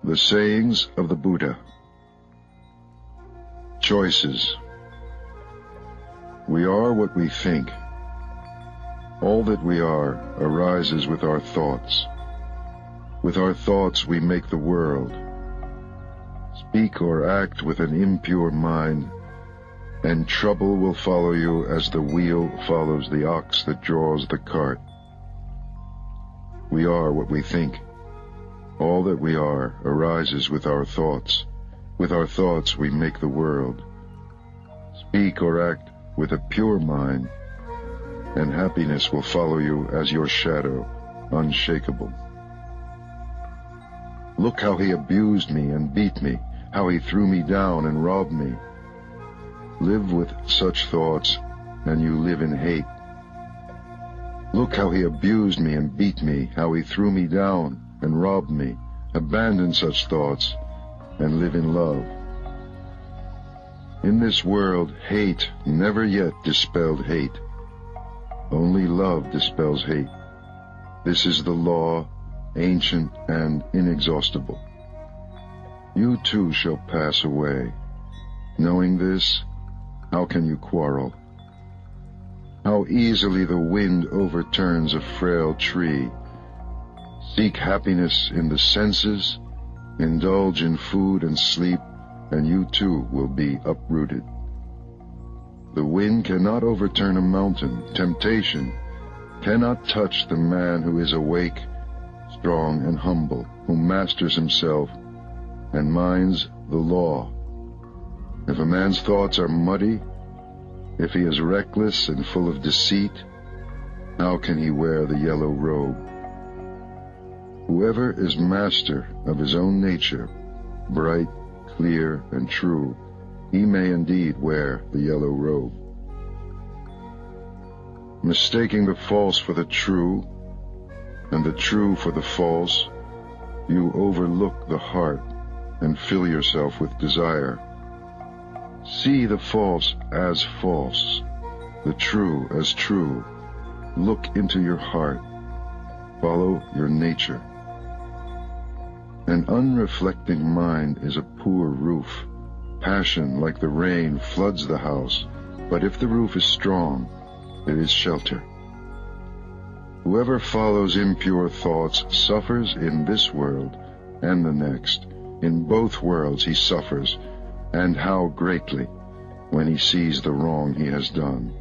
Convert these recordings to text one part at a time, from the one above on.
The sayings of the Buddha. Choices. We are what we think. All that we are arises with our thoughts. With our thoughts we make the world. Speak or act with an impure mind, and trouble will follow you as the wheel follows the ox that draws the cart. We are what we think. All that we are arises with our thoughts. With our thoughts we make the world. Speak or act with a pure mind, and happiness will follow you as your shadow, unshakable. Look how he abused me and beat me, how he threw me down and robbed me. Live with such thoughts, and you live in hate. Look how he abused me and beat me, how he threw me down and robbed me. Abandon such thoughts, and live in love. In this world, hate never yet dispelled hate. Only love dispels hate. This is the law, ancient and inexhaustible. You too shall pass away. Knowing this, how can you quarrel? How easily the wind overturns a frail tree. Seek happiness in the senses, indulge in food and sleep, and you too will be uprooted. The wind cannot overturn a mountain. Temptation cannot touch the man who is awake, strong and humble, who masters himself and minds the law. If a man's thoughts are muddy, if he is reckless and full of deceit, how can he wear the yellow robe? Whoever is master of his own nature, bright, clear, and true, he may indeed wear the yellow robe. Mistaking the false for the true, and the true for the false, you overlook the heart and fill yourself with desire. See the false as false, the true as true. Look into your heart. Follow your nature. An unreflecting mind is a poor roof. Passion, like the rain, floods the house, but if the roof is strong, it is shelter. Whoever follows impure thoughts suffers in this world and the next. In both worlds he suffers, and how greatly, when he sees the wrong he has done.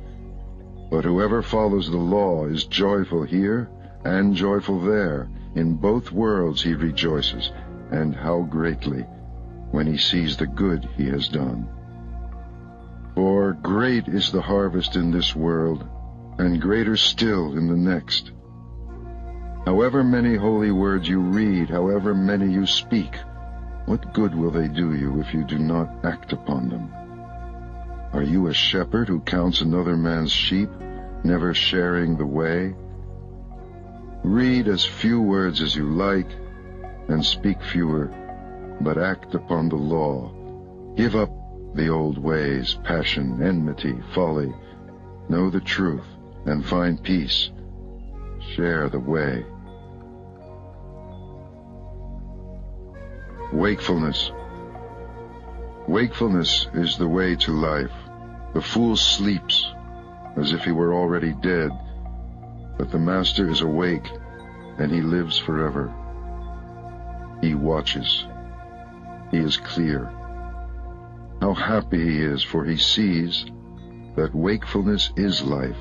But whoever follows the law is joyful here and joyful there. In both worlds he rejoices, and how greatly, when he sees the good he has done. For great is the harvest in this world, and greater still in the next. However many holy words you read, however many you speak, what good will they do you if you do not act upon them? Are you a shepherd who counts another man's sheep, never sharing the way? Read as few words as you like, and speak fewer, but act upon the law. Give up the old ways, passion, enmity, folly. Know the truth, and find peace. Share the way. Wakefulness. Wakefulness is the way to life. The fool sleeps as if he were already dead, but the master is awake, and he lives forever. He watches. He is clear. How happy he is, for he sees that wakefulness is life.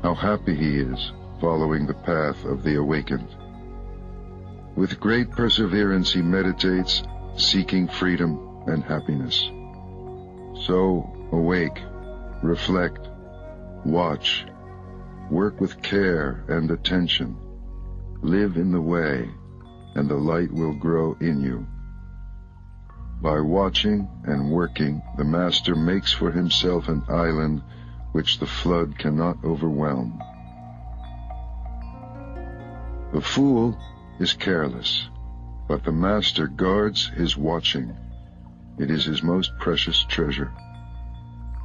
How happy he is, following the path of the awakened. With great perseverance he meditates, seeking freedom and happiness. So awake, reflect, watch, work with care and attention. Live in the way, and the light will grow in you. By watching and working, the master makes for himself an island which the flood cannot overwhelm. The fool is careless, but the master guards his watching. It is his most precious treasure.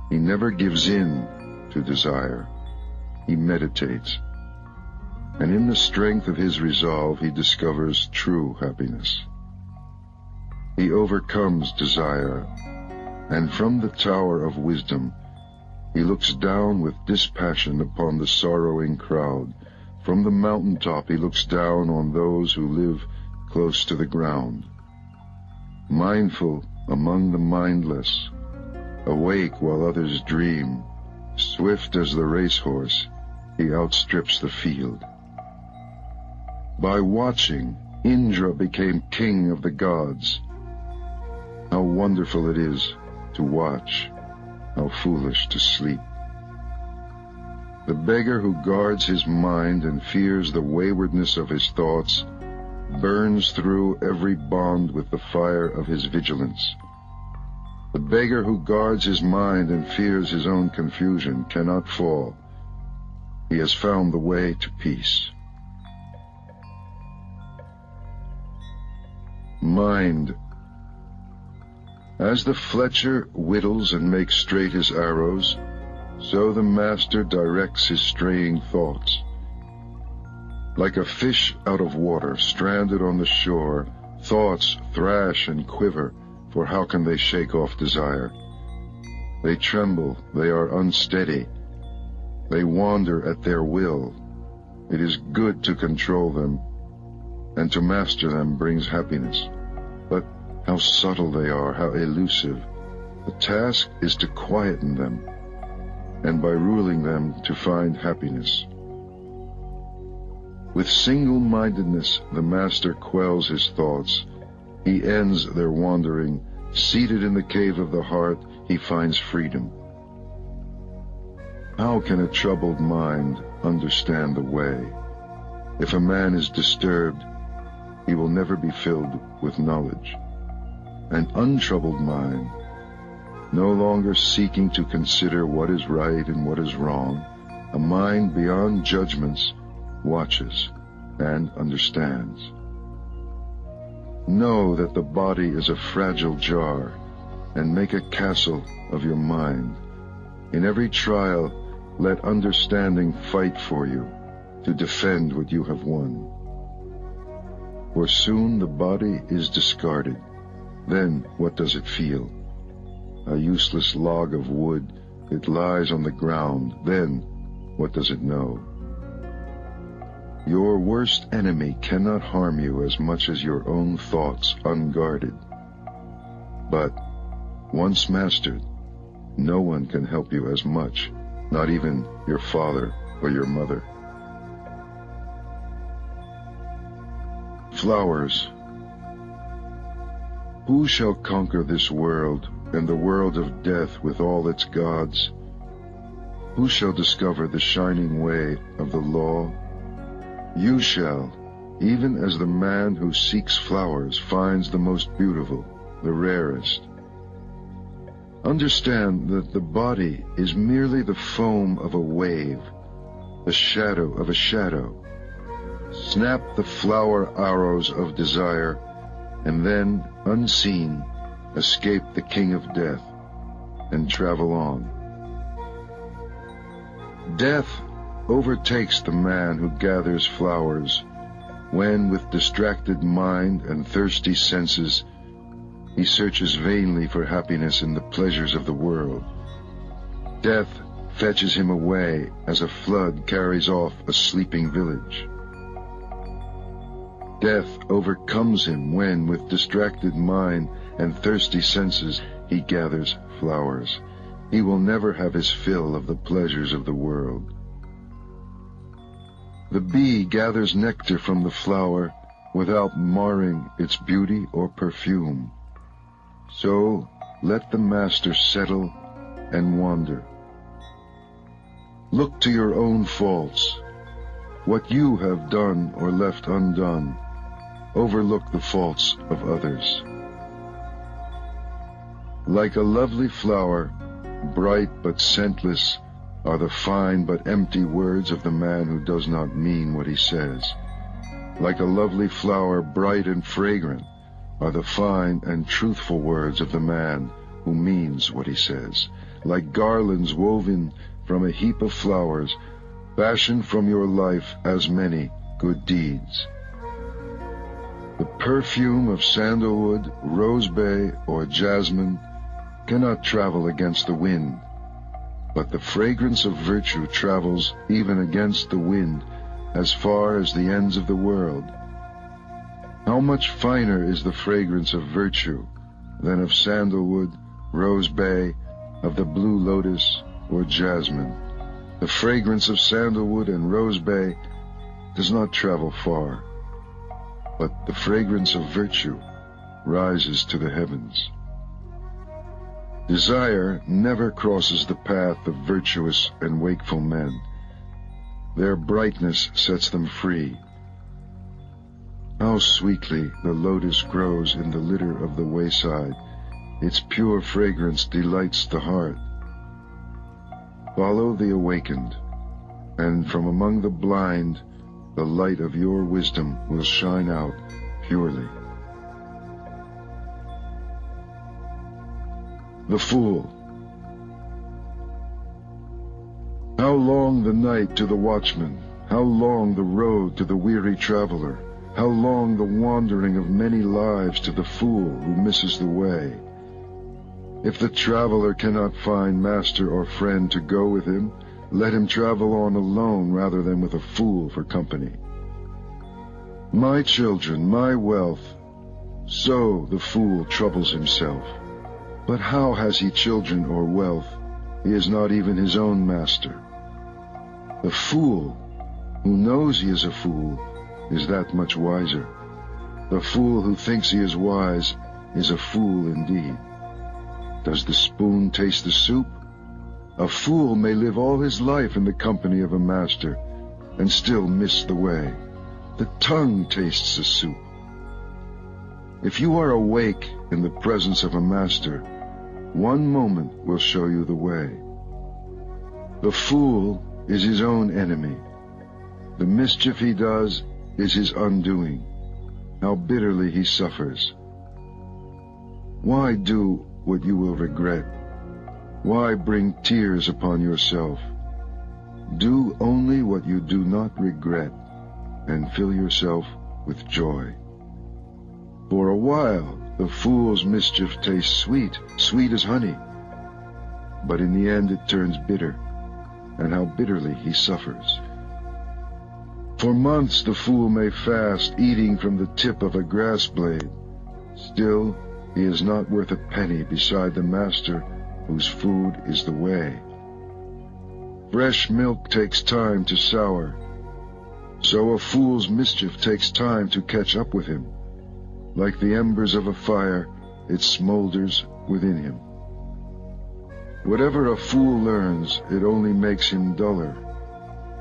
He never gives in to desire. He meditates, and in the strength of his resolve he discovers true happiness. he overcomes desire, and from the tower of wisdom he looks down with dispassion upon the sorrowing crowd. From the mountaintop he looks down on those who live close to the ground. Mindful among the mindless, awake while others dream, swift as the racehorse, he outstrips the field. By watching, Indra became king of the gods. How wonderful it is to watch, how foolish to sleep. The beggar who guards his mind and fears the waywardness of his thoughts burns through every bond with the fire of his vigilance. The beggar who guards his mind and fears his own confusion cannot fall. He has found the way to peace. Mind. As the fletcher whittles and makes straight his arrows, so the master directs his straying thoughts. Like a fish out of water, stranded on the shore, thoughts thrash and quiver, for how can they shake off desire? They tremble, they are unsteady, they wander at their will. It is good to control them, and to master them brings happiness. But how subtle they are, how elusive. The task is to quieten them, and by ruling them to find happiness. With single-mindedness the master quells his thoughts. He ends their wandering. Seated in the cave of the heart, he finds freedom. How can a troubled mind understand the way? If a man is disturbed, he will never be filled with knowledge. An untroubled mind, no longer seeking to consider what is right and what is wrong, a mind beyond judgments, watches and understands. Know that the body is a fragile jar, and make a castle of your mind. In every trial, let understanding fight for you to defend what you have won. For soon the body is discarded. Then what does it feel? A useless log of wood, it lies on the ground. Then what does it know? Your worst enemy cannot harm you as much as your own thoughts unguarded. But once mastered, no one can help you as much, not even your father or your mother. Flowers. Who shall conquer this world and the world of death with all its gods? Who shall discover the shining way of the law? You shall, even as the man who seeks flowers finds the most beautiful, the rarest. Understand that the body is merely the foam of a wave, the shadow of a shadow. Snap the flower arrows of desire, and then, unseen, escape the king of death, and travel on. Death overtakes the man who gathers flowers, when with distracted mind and thirsty senses he searches vainly for happiness in the pleasures of the world. Death fetches him away as a flood carries off a sleeping village. Death overcomes him when, with distracted mind and thirsty senses, he gathers flowers. He will never have his fill of the pleasures of the world. The bee gathers nectar from the flower without marring its beauty or perfume. So let the master settle and wander. Look to your own faults, what you have done or left undone. Overlook the faults of others. Like a lovely flower, bright but scentless, are the fine but empty words of the man who does not mean what he says. Like a lovely flower, bright and fragrant, are the fine and truthful words of the man who means what he says. Like garlands woven from a heap of flowers, fashion from your life as many good deeds. The perfume of sandalwood, rosebay, or jasmine cannot travel against the wind, but the fragrance of virtue travels even against the wind as far as the ends of the world. How much finer is the fragrance of virtue than of sandalwood, rosebay, of the blue lotus, or jasmine? The fragrance of sandalwood and rosebay does not travel far, but the fragrance of virtue rises to the heavens. Desire never crosses the path of virtuous and wakeful men. Their brightness sets them free. How sweetly the lotus grows in the litter of the wayside. Its pure fragrance delights the heart. Follow the awakened, and from among the blind the light of your wisdom will shine out purely. The Fool. How long the night to the watchman, how long the road to the weary traveler, how long the wandering of many lives to the fool who misses the way. If the traveler cannot find master or friend to go with him, let him travel on alone rather than with a fool for company. My children, my wealth, so the fool troubles himself. But how has he children or wealth? He is not even his own master. The fool, who knows he is a fool, is that much wiser. The fool who thinks he is wise is a fool indeed. Does the spoon taste the soup? A fool may live all his life in the company of a master and still miss the way. The tongue tastes the soup. If you are awake in the presence of a master, one moment will show you the way. The fool is his own enemy. The mischief he does is his undoing. How bitterly he suffers. Why do what you will regret? Why bring tears upon yourself? Do only what you do not regret, and fill yourself with joy. For a while the fool's mischief tastes sweet, sweet as honey, but in the end it turns bitter, and how bitterly he suffers. For months the fool may fast, eating from the tip of a grass blade. Still, he is not worth a penny beside the master whose food is the way. Fresh milk takes time to sour, so a fool's mischief takes time to catch up with him. Like the embers of a fire, it smolders within him. Whatever a fool learns, it only makes him duller.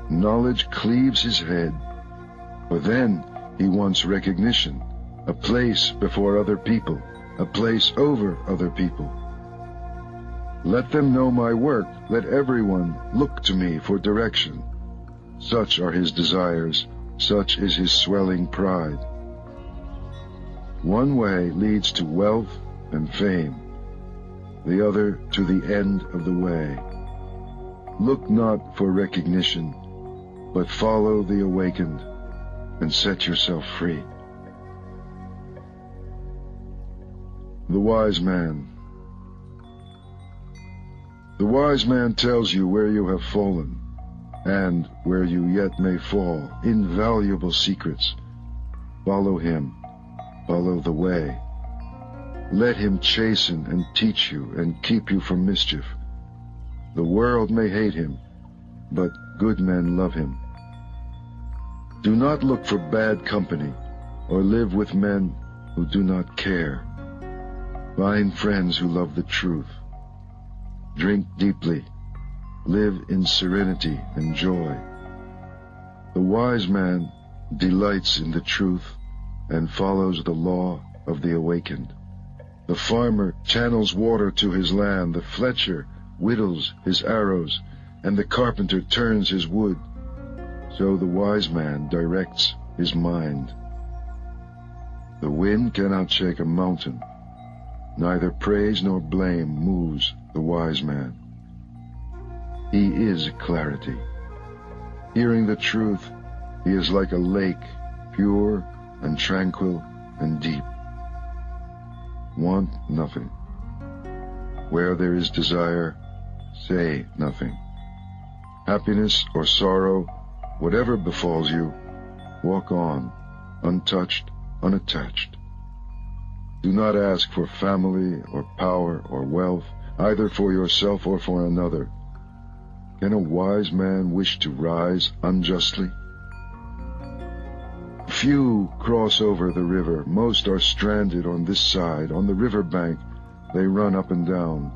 Knowledge cleaves his head, but then he wants recognition, a place before other people, a place over other people. Let them know my work, let everyone look to me for direction. Such are his desires, such is his swelling pride. One way leads to wealth and fame, the other to the end of the way. Look not for recognition, but follow the awakened and set yourself free. The Wise Man. The wise man tells you where you have fallen, and where you yet may fall, invaluable secrets. Follow him, follow the way. Let him chasten and teach you and keep you from mischief. The world may hate him, but good men love him. Do not look for bad company, or live with men who do not care. Find friends who love the truth. Drink deeply. Live in serenity and joy. The wise man delights in the truth and follows the law of the awakened. The farmer channels water to his land, the fletcher whittles his arrows, and the carpenter turns his wood. So the wise man directs his mind. The wind cannot shake a mountain. Neither praise nor blame moves the wise man. He is clarity. Hearing the truth, he is like a lake, pure and tranquil and deep. Want nothing. Where there is desire, say nothing. Happiness or sorrow, whatever befalls you, walk on, untouched, unattached. Do not ask for family or power or wealth, either for yourself or for another. Can a wise man wish to rise unjustly? Few cross over the river. Most are stranded on this side. On the river bank they run up and down.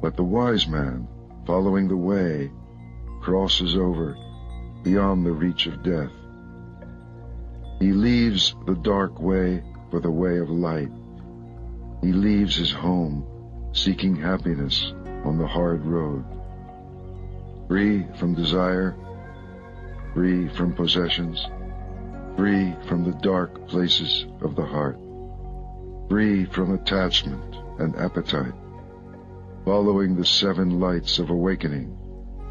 But the wise man, following the way, crosses over beyond the reach of death. He leaves the dark way for the way of light. He leaves his home, seeking happiness on the hard road. Free from desire, free from possessions, free from the dark places of the heart, free from attachment and appetite, following the 7 lights of awakening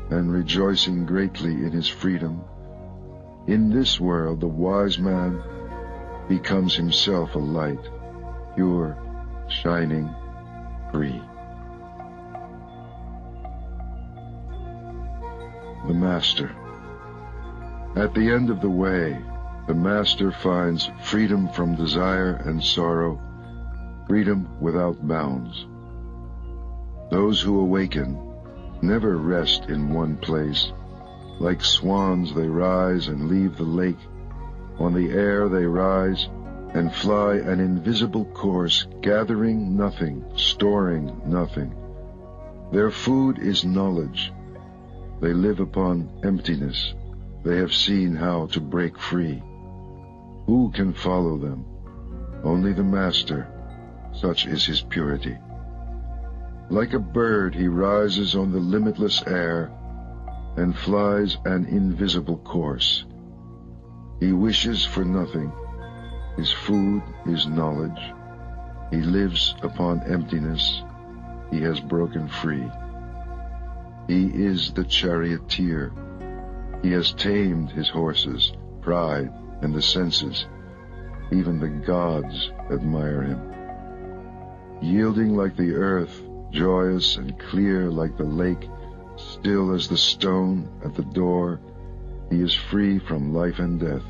and rejoicing greatly in his freedom. In this world the wise man becomes himself a light, pure, shining, free. The Master. At the end of the way, the Master finds freedom from desire and sorrow, freedom without bounds. Those who awaken never rest in one place. Like swans they rise and leave the lake. On the air they rise and fly an invisible course, gathering nothing, storing nothing. Their food is knowledge. They live upon emptiness. They have seen how to break free. Who can follow them? Only the Master. Such is his purity. Like a bird he rises on the limitless air and flies an invisible course. He wishes for nothing. His food is knowledge. He lives upon emptiness. He has broken free. He is the charioteer. He has tamed his horses, pride, and the senses. Even the gods admire him. Yielding like the earth, joyous and clear like the lake, still as the stone at the door, he is free from life and death.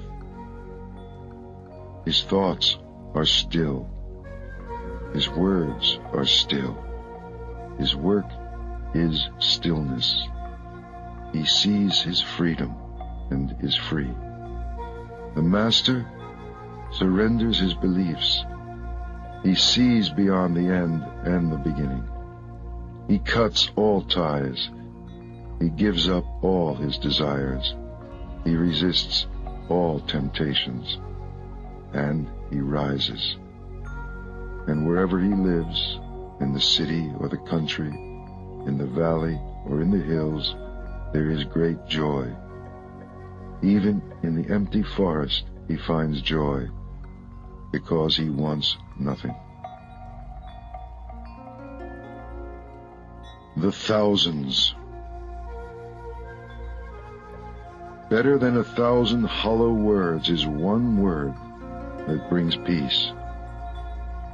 His thoughts are still. His words are still. His work is stillness. He sees his freedom and is free. The Master surrenders his beliefs. He sees beyond the end and the beginning. He cuts all ties. He gives up all his desires. He resists all temptations. And he rises. And wherever he lives, in the city or the country, in the valley or in the hills, there is great joy. Even in the empty forest he finds joy, because he wants nothing. The thousands. Better than 1,000 hollow words is one word that brings peace.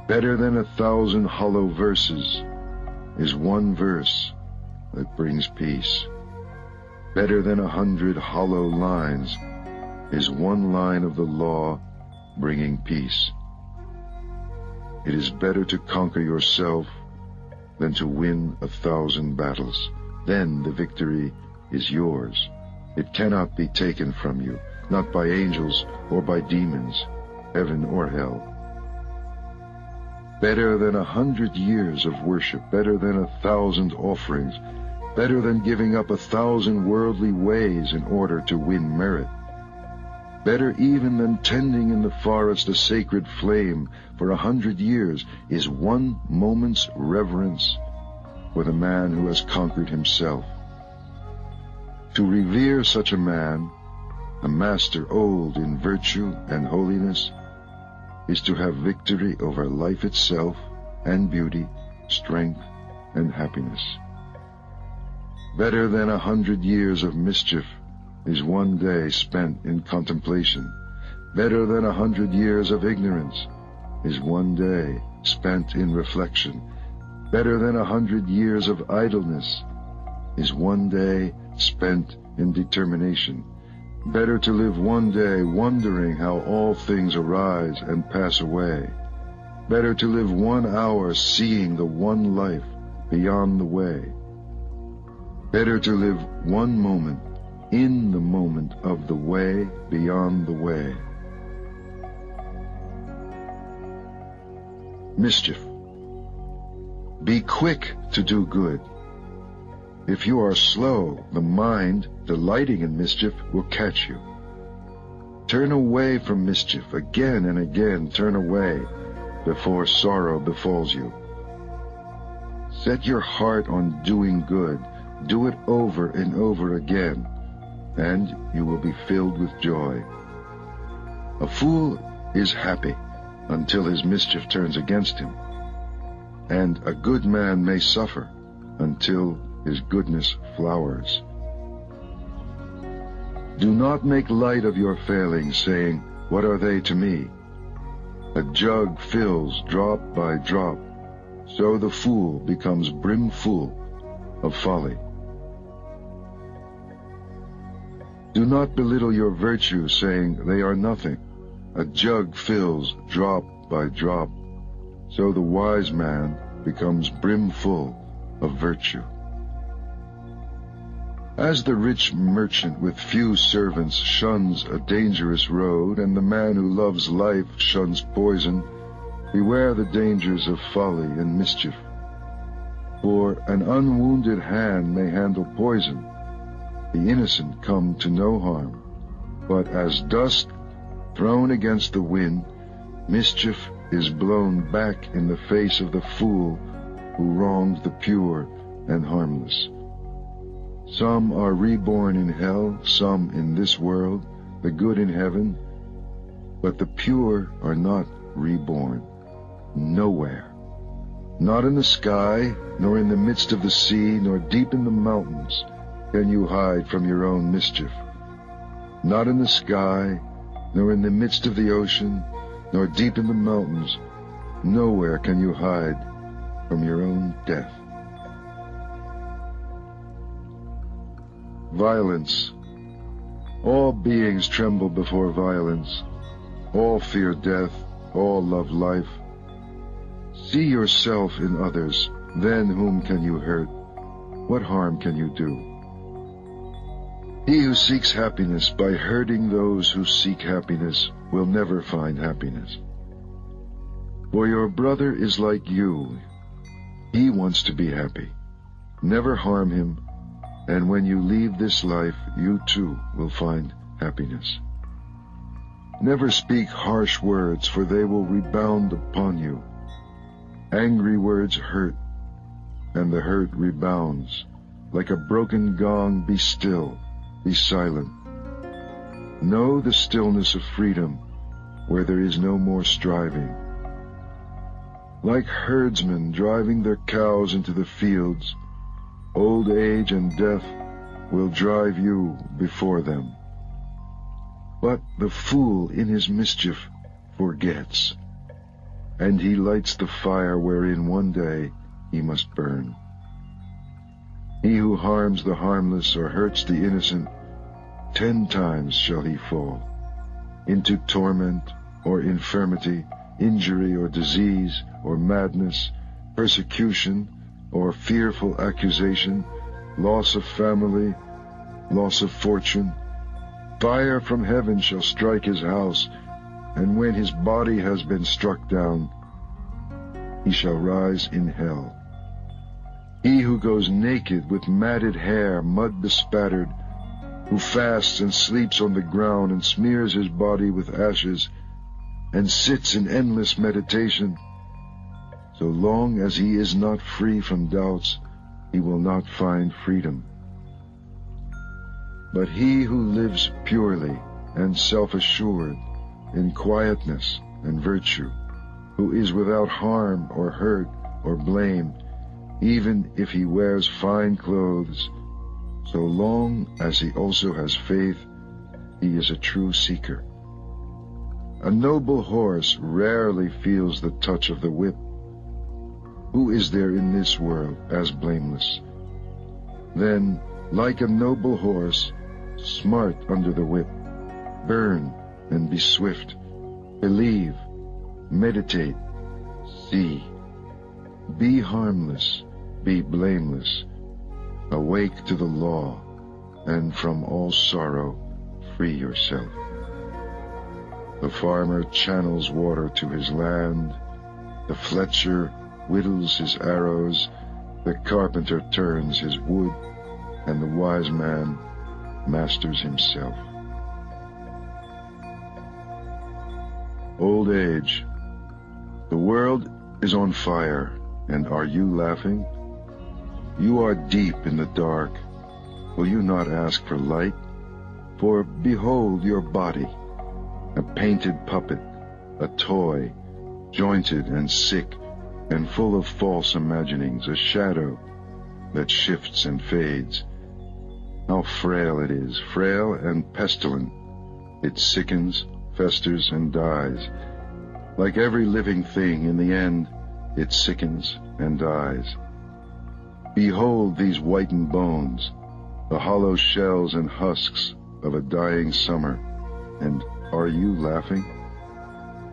Better than 1,000 hollow verses is one verse that brings peace. Better than 100 hollow lines is one line of the law bringing peace. It is better to conquer yourself than to win 1,000 battles. Then the victory is yours. It cannot be taken from you, not by angels or by demons, heaven or hell. Better than 100 years of worship, better than 1,000 offerings, better than giving up 1,000 worldly ways in order to win merit. Better even than tending in the forest a sacred flame for 100 years is one moment's reverence for the man who has conquered himself. To revere such a man, a master old in virtue and holiness, is to have victory over life itself and beauty, strength and happiness. Better than 100 years of mischief is one day spent in contemplation. Better than 100 years of ignorance is one day spent in reflection. Better than 100 years of idleness is one day spent in determination. Better to live one day wondering how all things arise and pass away. Better to live 1 hour seeing the one life beyond the way. Better to live 1 moment in the moment of the way beyond the way. Mischief. Be quick to do good. If you are slow, the mind, delighting in mischief, will catch you. Turn away from mischief, again and again turn away, before sorrow befalls you. Set your heart on doing good, do it over and over again, and you will be filled with joy. A fool is happy until his mischief turns against him, and a good man may suffer until his goodness flowers. Do not make light of your failings, saying, "What are they to me?" A jug fills drop by drop, so the fool becomes brimful of folly. Do not belittle your virtue, saying, "They are nothing." A jug fills drop by drop, so the wise man becomes brimful of virtue. As the rich merchant with few servants shuns a dangerous road, and the man who loves life shuns poison, beware the dangers of folly and mischief. For an unwounded hand may handle poison, the innocent come to no harm. But as dust thrown against the wind, mischief is blown back in the face of the fool who wrongs the pure and harmless. Some are reborn in hell, some in this world, the good in heaven, but the pure are not reborn, nowhere. Not in the sky, nor in the midst of the sea, nor deep in the mountains can you hide from your own mischief. Not in the sky, nor in the midst of the ocean, nor deep in the mountains, nowhere can you hide from your own death. Violence. All beings tremble before violence. All fear death. All love life. See yourself in others. Then whom can you hurt? What harm can you do? He who seeks happiness by hurting those who seek happiness will never find happiness. For your brother is like you. He wants to be happy. Never harm him, and when you leave this life, you too will find happiness. Never speak harsh words, for they will rebound upon you. Angry words hurt, and the hurt rebounds. Like a broken gong, be still, be silent. Know the stillness of freedom, where there is no more striving. Like herdsmen driving their cows into the fields, old age and death will drive you before them. But the fool in his mischief forgets, and he lights the fire wherein one day he must burn. He who harms the harmless or hurts the innocent, 10 times shall he fall, into torment or infirmity, injury or disease or madness, persecution or fearful accusation, loss of family, loss of fortune. Fire from heaven shall strike his house, and when his body has been struck down, he shall rise in hell. He who goes naked with matted hair, mud bespattered, who fasts and sleeps on the ground and smears his body with ashes, and sits in endless meditation, so long as he is not free from doubts, he will not find freedom. But he who lives purely and self-assured, in quietness and virtue, who is without harm or hurt or blame, even if he wears fine clothes, so long as he also has faith, he is a true seeker. A noble horse rarely feels the touch of the whip. Who is there in this world as blameless? Then, like a noble horse, smart under the whip, burn and be swift, believe, meditate, see. Be harmless, be blameless, awake to the law, and from all sorrow free yourself. The farmer channels water to his land, the fletcher whittles his arrows, the carpenter turns his wood, and the wise man masters himself. Old age. The world is on fire, and are you laughing? You are deep in the dark. Will you not ask for light? For behold your body, a painted puppet, a toy, jointed and sick, and full of false imaginings, a shadow that shifts and fades. How frail it is, frail and pestilent. It sickens, festers, and dies. Like every living thing, in the end, it sickens and dies. Behold these whitened bones, the hollow shells and husks of a dying summer, and are you laughing?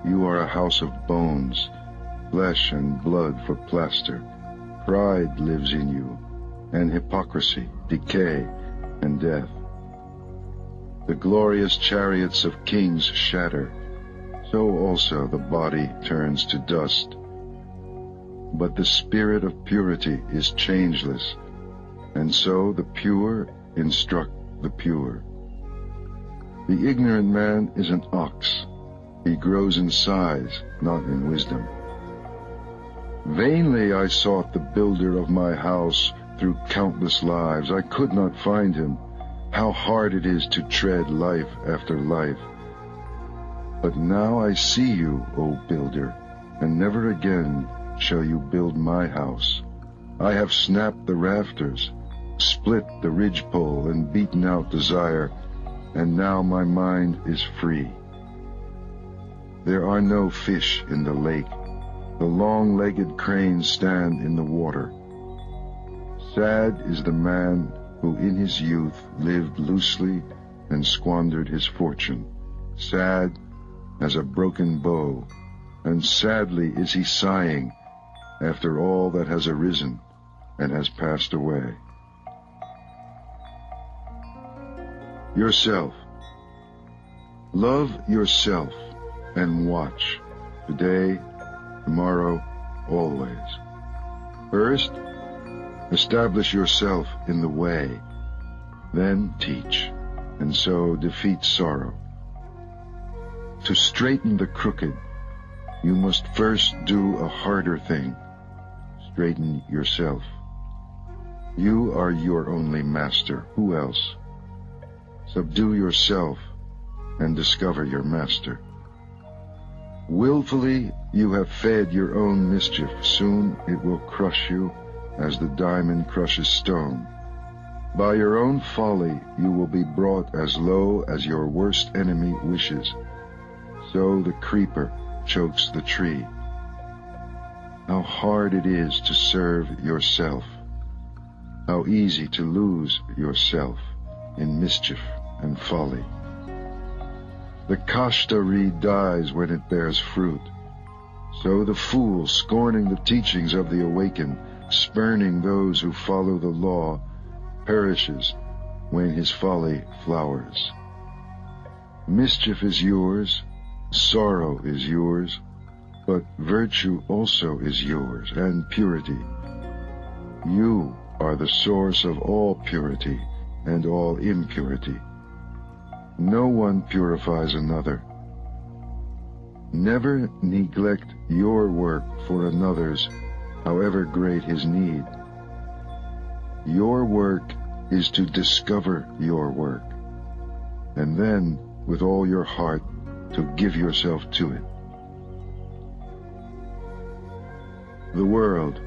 You are a house of bones, flesh and blood for plaster. Pride lives in you, and hypocrisy, decay, and death. The glorious chariots of kings shatter, so also the body turns to dust. But the spirit of purity is changeless, and so the pure instruct the pure. The ignorant man is an ox. He grows in size, not in wisdom. Vainly I sought the builder of my house through countless lives. I could not find him. How hard it is to tread life after life. But now I see you, O builder, and never again shall you build my house. I have snapped the rafters, split the ridgepole, and beaten out desire, and now my mind is free. There are no fish in the lake. The long-legged cranes stand in the water. Sad is the man who in his youth lived loosely and squandered his fortune. Sad as a broken bow, and sadly is he sighing after all that has arisen and has passed away. Yourself. Love yourself and watch, today, tomorrow, always. First, establish yourself in the way, then teach, and so defeat sorrow. To straighten the crooked, you must first do a harder thing, straighten yourself. You are your only master. Who else? Subdue yourself and discover your master. Willfully you have fed your own mischief. Soon it will crush you as the diamond crushes stone. By your own folly you will be brought as low as your worst enemy wishes. So the creeper chokes the tree. How hard it is to serve yourself. How easy to lose yourself in mischief and folly. The kashta reed dies when it bears fruit. So the fool, scorning the teachings of the awakened, spurning those who follow the law, perishes when his folly flowers. Mischief is yours, sorrow is yours, but virtue also is yours, and purity. You are the source of all purity and all impurity. No one purifies another. Never neglect your work for another's, however great his need. Your work is to discover your work, and then, with all your heart, to give yourself to it. The world.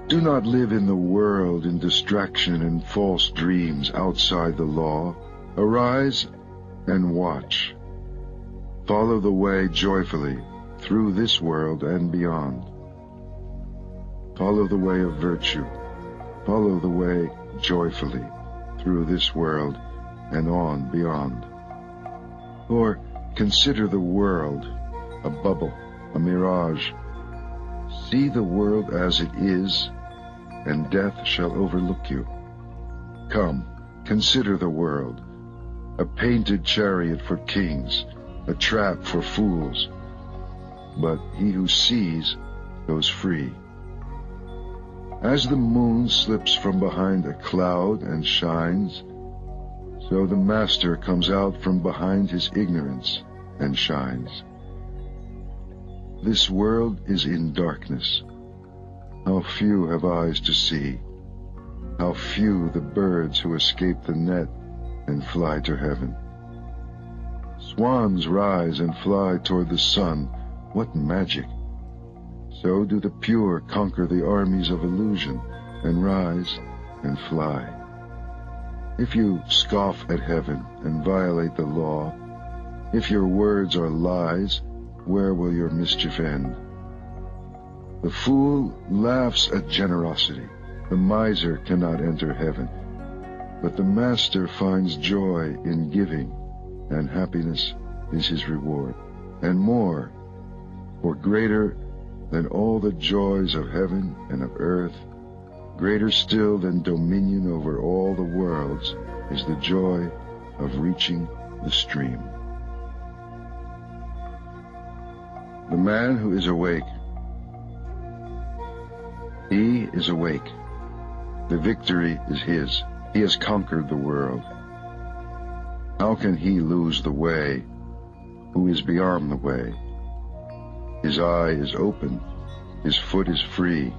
Do not live in the world in distraction and false dreams outside the law. Arise and watch. Follow the way joyfully through this world and beyond. Follow the way of virtue. Follow the way joyfully through this world and on beyond. Or consider the world a bubble, a mirage. See the world as it is, and death shall overlook you. Come, consider the world, a painted chariot for kings, a trap for fools. But he who sees goes free. As the moon slips from behind a cloud and shines, so the master comes out from behind his ignorance and shines. This world is in darkness. How few have eyes to see. How few the birds who escape the net and fly to heaven. Swans rise and fly toward the sun. What magic! So do the pure conquer the armies of illusion and rise and fly. If you scoff at heaven and violate the law, if your words are lies, where will your mischief end? The fool laughs at generosity. The miser cannot enter heaven. But the master finds joy in giving, and happiness is his reward. And more, for greater than all the joys of heaven and of earth, greater still than dominion over all the worlds, is the joy of reaching the stream. The man who is awake. He is awake. The victory is his. He has conquered the world. How can he lose the way who is beyond the way? His eye is open. His foot is free.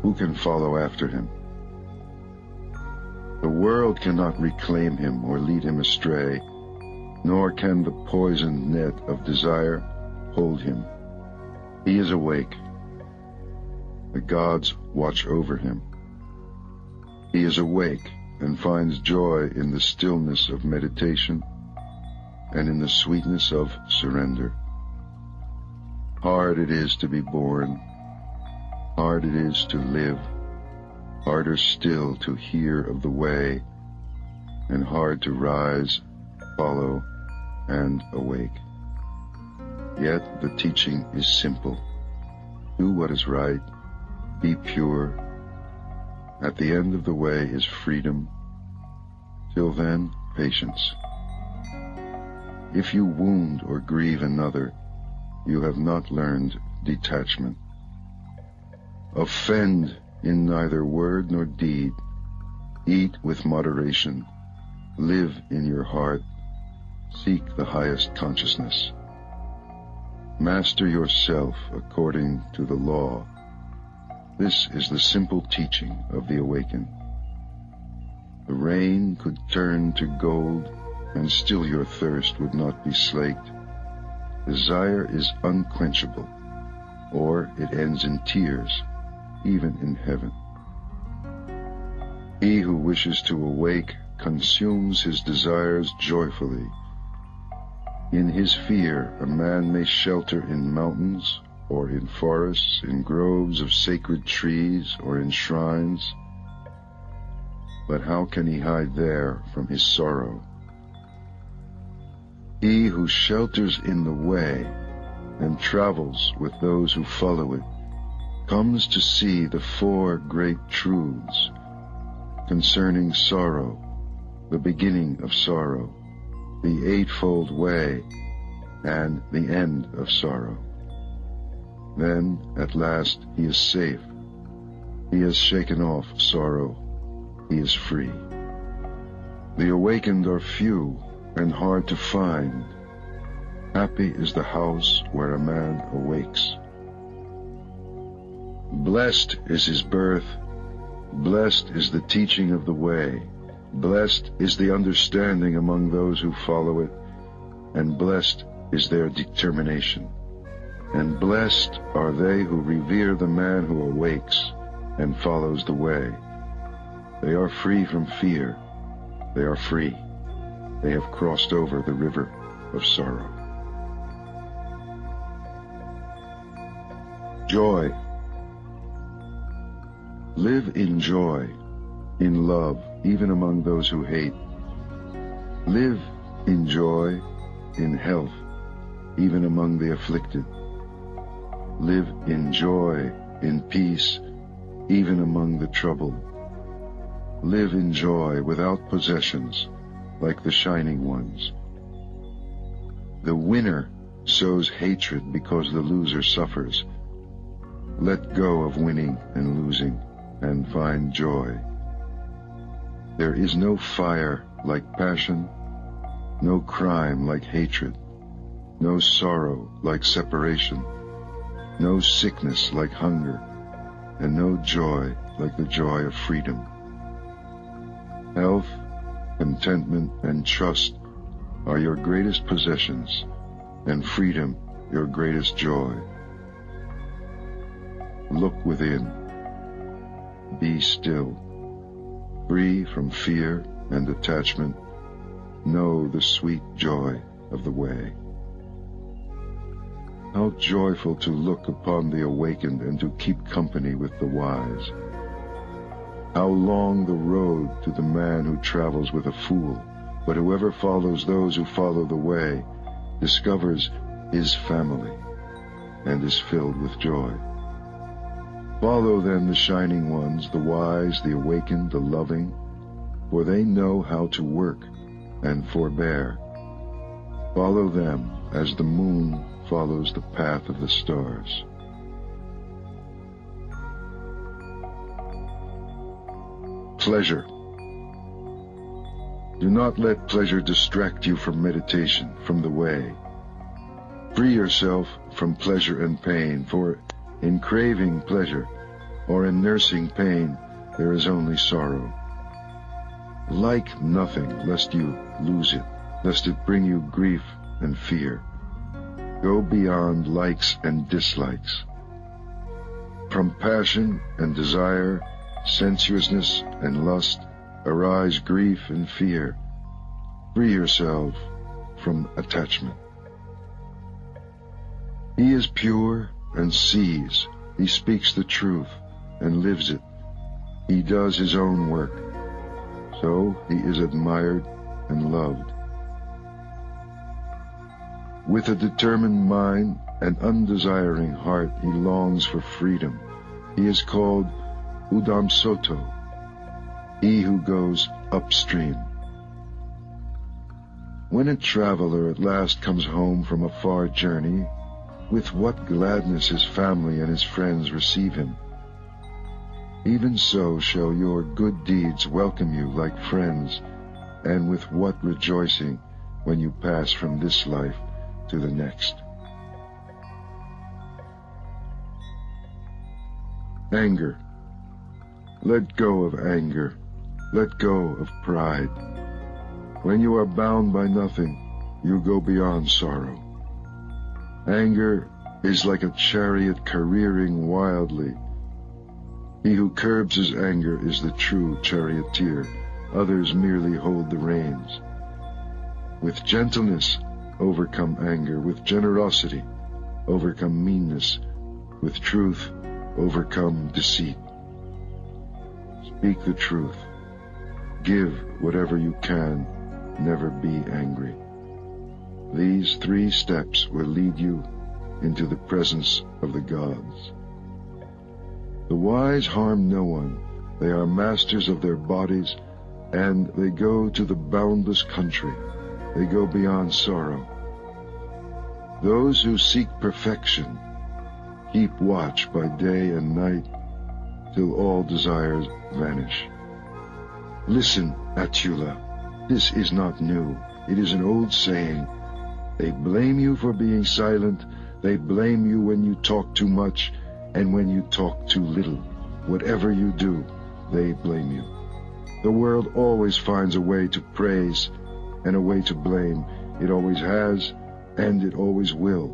Who can follow after him? The world cannot reclaim him or lead him astray, nor can the poisoned net of desire hold him. He is awake. The gods watch over him. He is awake and finds joy in the stillness of meditation and in the sweetness of surrender. Hard it is to be born. Hard it is to live. Harder still to hear of the way, and hard to rise, follow, and awake. Yet the teaching is simple. Do what is right. Be pure. At the end of the way is freedom. Till then, patience. If you wound or grieve another, you have not learned detachment. Offend in neither word nor deed. Eat with moderation. Live in your heart. Seek the highest consciousness. Master yourself according to the law. This is the simple teaching of the awakened. The rain could turn to gold, and still your thirst would not be slaked. Desire is unquenchable, or it ends in tears, even in heaven. He who wishes to awake consumes his desires joyfully. In his fear, a man may shelter in mountains, or in forests, in groves of sacred trees, or in shrines. But how can he hide there from his sorrow? He who shelters in the way and travels with those who follow it comes to see the four great truths concerning sorrow, the beginning of sorrow, the eightfold way, and the end of sorrow. Then, at last, he is safe. He has shaken off sorrow. He is free. The awakened are few and hard to find. Happy is the house where a man awakes. Blessed is his birth. Blessed is the teaching of the way. Blessed is the understanding among those who follow it, and blessed is their determination. And blessed are they who revere the man who awakes and follows the way. They are free from fear. They are free. They have crossed over the river of sorrow. Joy. Live in joy, in love, even among those who hate. Live in joy, in health, even among the afflicted. Live in joy, in peace, even among the troubled. Live in joy without possessions, like the shining ones. The winner sows hatred because the loser suffers. Let go of winning and losing, and find joy. There is no fire like passion, no crime like hatred, no sorrow like separation, no sickness like hunger, and no joy like the joy of freedom. Health, contentment, and trust are your greatest possessions, and freedom your greatest joy. Look within. Be still. Free from fear and attachment, know the sweet joy of the way. How joyful to look upon the awakened and to keep company with the wise. How long the road to the man who travels with a fool, but whoever follows those who follow the way discovers his family and is filled with joy. Follow then the shining ones, the wise, the awakened, the loving, for they know how to work and forbear. Follow them as the moon follows the path of the stars. Pleasure. Do not let pleasure distract you from meditation, from the way. Free yourself from pleasure and pain, for in craving pleasure or in nursing pain there is only sorrow. Like nothing, lest you lose it, lest it bring you grief and fear. Go beyond likes and dislikes. From passion and desire, sensuousness and lust, arise grief and fear. Free yourself from attachment. He is pure and sees. He speaks the truth and lives it. He does his own work. So he is admired and loved. With a determined mind and undesiring heart, he longs for freedom. He is called Udam Soto, he who goes upstream. When a traveler at last comes home from a far journey, with what gladness his family and his friends receive him. Even so shall your good deeds welcome you like friends, and with what rejoicing when you pass from this life to the next. Anger. Let go of anger. Let go of pride. When you are bound by nothing, you go beyond sorrow. Anger is like a chariot careering wildly. He who curbs his anger is the true charioteer. Others merely hold the reins. With gentleness, overcome anger. With generosity, overcome meanness. With truth, overcome deceit. Speak the truth. Give whatever you can. Never be angry. These 3 steps will lead you into the presence of the gods. The wise harm no one. They are masters of their bodies, and they go to the boundless country. They go beyond sorrow. Those who seek perfection keep watch by day and night till all desires vanish. Listen, Atula. This is not new. It is an old saying. They blame you for being silent. They blame you when you talk too much and when you talk too little. Whatever you do, they blame you. The world always finds a way to praise and a way to blame. It always has, and it always will.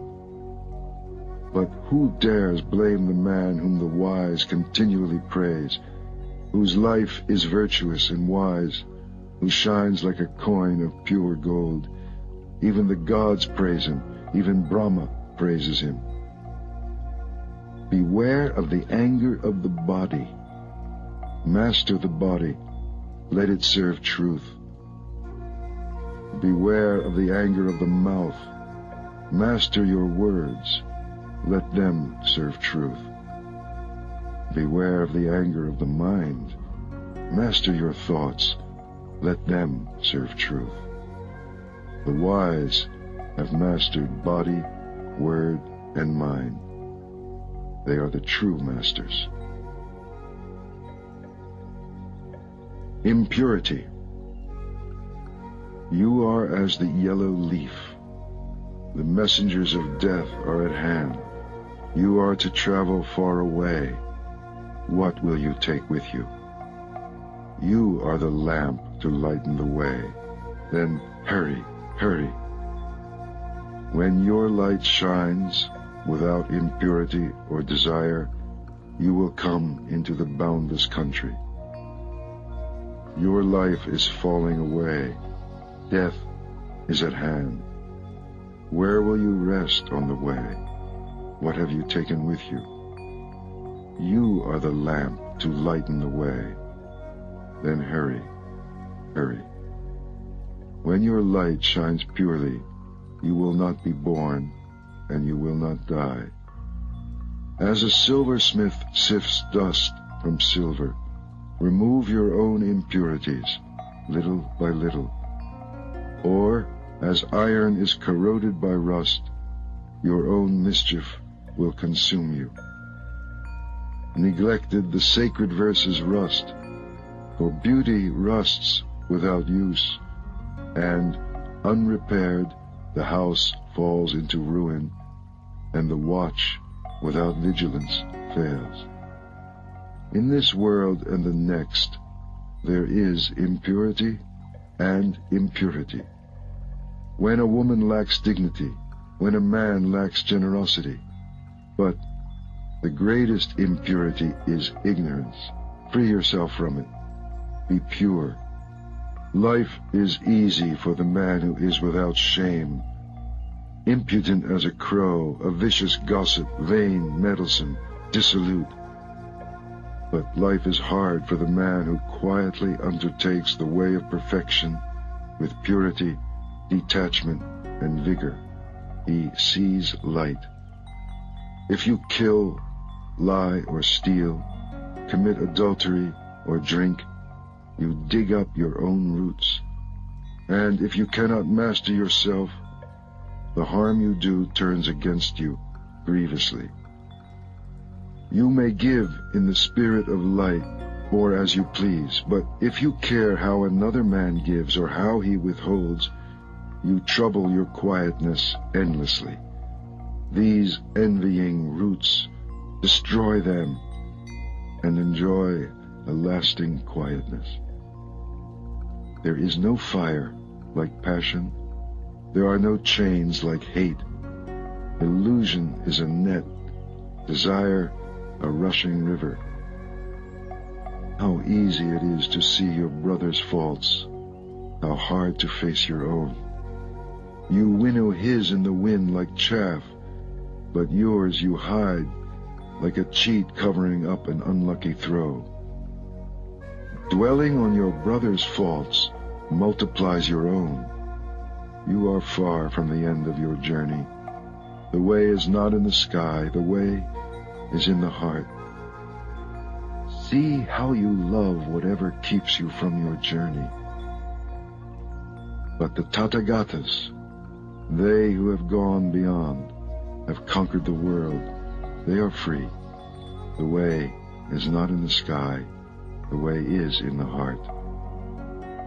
But who dares blame the man whom the wise continually praise, whose life is virtuous and wise, who shines like a coin of pure gold? Even the gods praise him, even Brahma praises him. Beware of the anger of the body. Master the body, let it serve truth. Beware of the anger of the mouth. Master your words, let them serve truth. Beware of the anger of the mind. Master your thoughts, let them serve truth. The wise have mastered body, word, and mind. They are the true masters. Impurity. You are as the yellow leaf. The messengers of death are at hand. You are to travel far away. What will you take with you? You are the lamp to lighten the way. Then hurry, hurry. When your light shines without impurity or desire, you will come into the boundless country. Your life is falling away. Death is at hand. Where will you rest on the way? What have you taken with you? You are the lamp to lighten the way. Then hurry, hurry. When your light shines purely, you will not be born, and you will not die. As a silversmith sifts dust from silver, remove your own impurities, little by little. Or, as iron is corroded by rust, your own mischief will consume you. Neglected, the sacred verses rust, for beauty rusts without use, and, unrepaired, the house falls into ruin, and the watch without vigilance fails. In this world and the next, there is impurity and impurity. When a woman lacks dignity, when a man lacks generosity. But the greatest impurity is ignorance. Free yourself from it. Be pure. Life is easy for the man who is without shame, impudent as a crow, a vicious gossip, vain, meddlesome, dissolute. But life is hard for the man who quietly undertakes the way of perfection with purity, detachment, and vigor. He sees light. If you kill, lie, or steal, commit adultery, or drink, you dig up your own roots. And if you cannot master yourself, the harm you do turns against you grievously. You may give in the spirit of light, or as you please, but if you care how another man gives or how he withholds, you trouble your quietness endlessly. These envying roots, destroy them, and enjoy a lasting quietness. There is no fire like passion. There are no chains like hate. Illusion is a net, desire a rushing river. How easy it is to see your brother's faults, how hard to face your own. You winnow his in the wind like chaff, but yours you hide like a cheat covering up an unlucky throw. Dwelling on your brother's faults multiplies your own. You are far from the end of your journey. The way is not in the sky, the way is in the heart. See how you love whatever keeps you from your journey. But the Tathagatas, they who have gone beyond, have conquered the world. They are free. The way is not in the sky, the way is in the heart.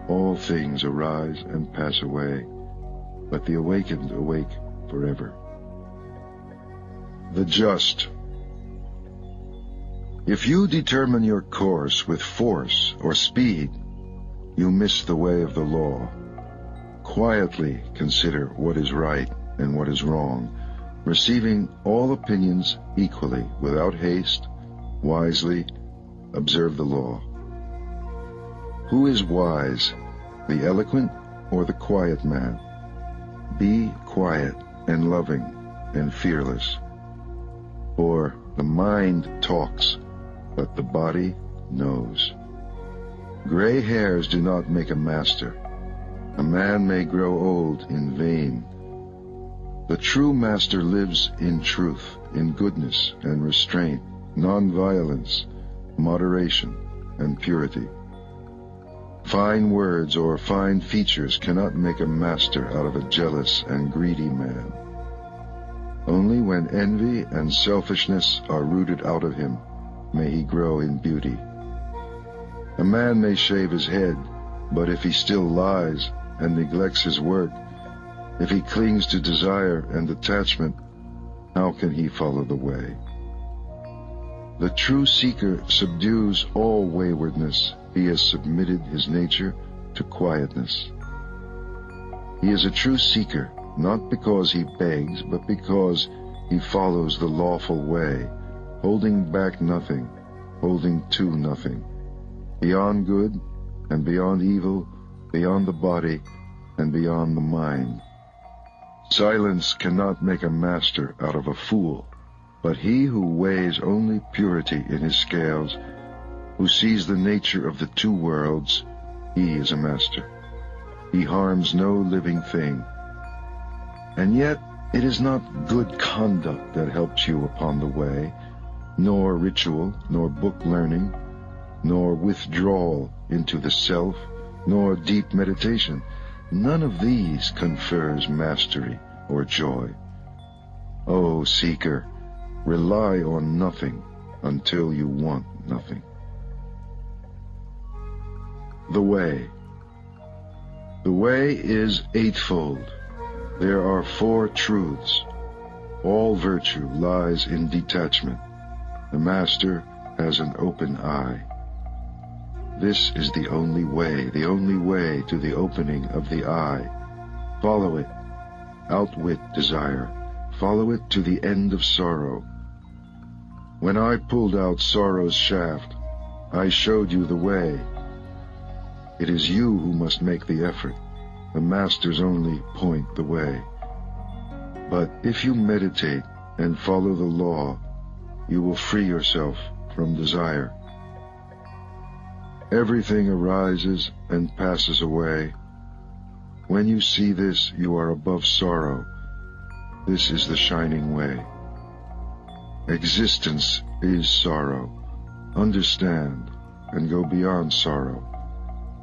All things arise and pass away, but the awakened awake forever. The just. If you determine your course with force or speed, you miss the way of the law. Quietly consider what is right and what is wrong, receiving all opinions equally, without haste, wisely observe the law. Who is wise, the eloquent or the quiet man? Be quiet and loving and fearless, for The mind talks, but the body knows. Gray hairs do not make a master. A man may grow old in vain. The true master lives in truth, in goodness and restraint, non-violence, moderation, and purity. Fine words or fine features cannot make a master out of a jealous and greedy man. Only when envy and selfishness are rooted out of him may he grow in beauty. A man may shave his head, but if he still lies and neglects his work, if he clings to desire and attachment, how can he follow the way? The true seeker subdues all waywardness. He has submitted his nature to quietness. He is a true seeker, not because he begs, but because he follows the lawful way, holding back nothing, holding to nothing, beyond good and beyond evil, beyond the body and beyond the mind. Silence cannot make a master out of a fool, but he who weighs only purity in his scales, who sees the nature of the two worlds, he is a master. He harms no living thing. And yet it is not good conduct that helps you upon the way, nor ritual, nor book learning, nor withdrawal into the self, nor deep meditation. None of these confers mastery or joy. O seeker, rely on nothing until you want nothing. The way. The way is eightfold. There are 4 truths. All virtue lies in detachment. The master has an open eye. This is the only way to the opening of the eye. Follow it. Outwit desire. Follow it to the end of sorrow. When I pulled out sorrow's shaft, I showed you the way. It is you who must make the effort. The masters only point the way. But if you meditate and follow the law, you will free yourself from desire. Everything arises and passes away. When you see this, you are above sorrow. This is the shining way. Existence is sorrow. Understand and go beyond sorrow.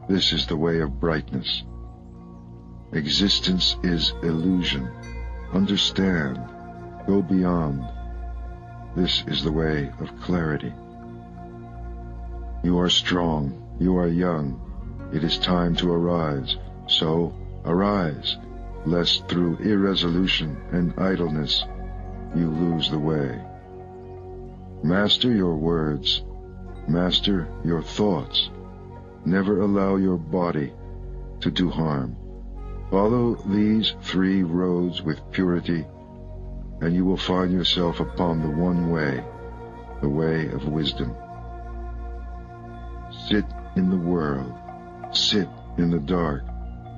This is the way of brightness. Existence is illusion. Understand. Go beyond. This is the way of clarity. You are strong. You are young. It is time to arise. So arise, lest through irresolution and idleness you lose the way. Master your words. Master your thoughts. Never allow your body to do harm. Follow these 3 roads with purity, and you will find yourself upon the one way, the way of wisdom. Sit in the world. Sit in the dark.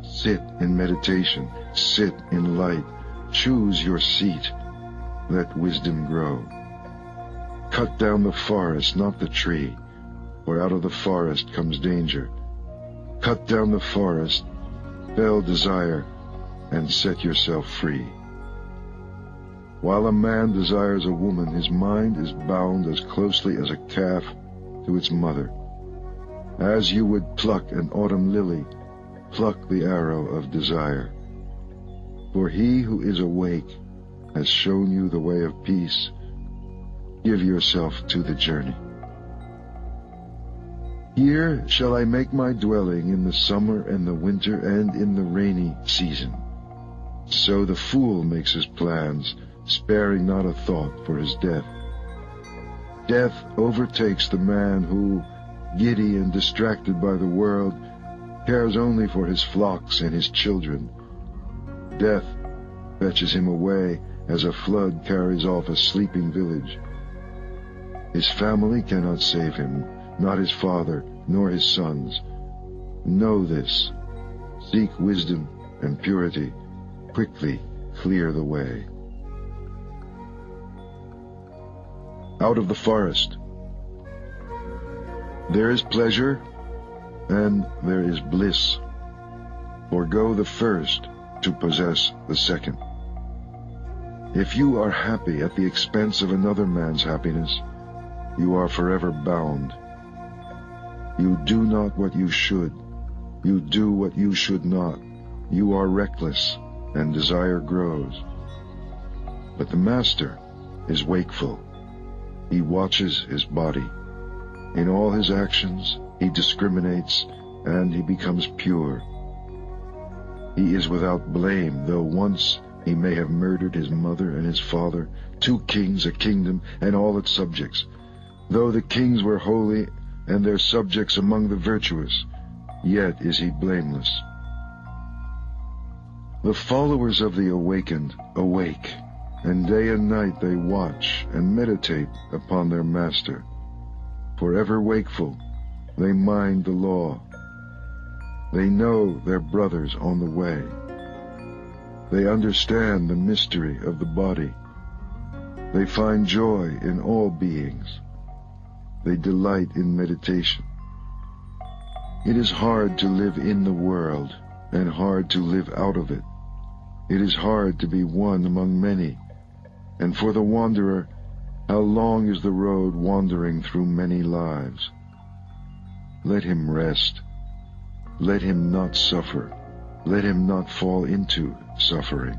Sit in meditation. Sit in light. Choose your seat. Let wisdom grow. Cut down the forest, not the tree, for out of the forest comes danger. Cut down the forest, fell desire, and set yourself free. While a man desires a woman, his mind is bound as closely as a calf to its mother. As you would pluck an autumn lily, pluck the arrow of desire. For he who is awake has shown you the way of peace. Give yourself to the journey. Here shall I make my dwelling in the summer and the winter and in the rainy season. So the fool makes his plans, sparing not a thought for his death. Death overtakes the man who, giddy and distracted by the world, cares only for his flocks and his children. Death fetches him away as a flood carries off a sleeping village. His family cannot save him, not his father, nor his sons. Know this. Seek wisdom and purity. Quickly clear the way. out of the forest. There is pleasure, and there is bliss. Forgo the first to possess the second. If you are happy at the expense of another man's happiness, you are forever bound. You do not what you should. You do what you should not. You are reckless, and desire grows. But the master is wakeful. He watches his body. In all his actions, he discriminates, and he becomes pure. He is without blame, though once he may have murdered his mother and his father, 2 kings, a kingdom, and all its subjects. Though the kings were holy, and their subjects among the virtuous, yet is he blameless. The followers of the awakened awake, and day and night they watch and meditate upon their master. Forever wakeful, they mind the law. They know their brothers on the way. They understand the mystery of the body. They find joy in all beings. They delight in meditation. It is hard to live in the world, and hard to live out of it. It is hard to be one among many, and for the wanderer, how long is the road wandering through many lives? Let him rest. Let him not suffer. Let him not fall into suffering.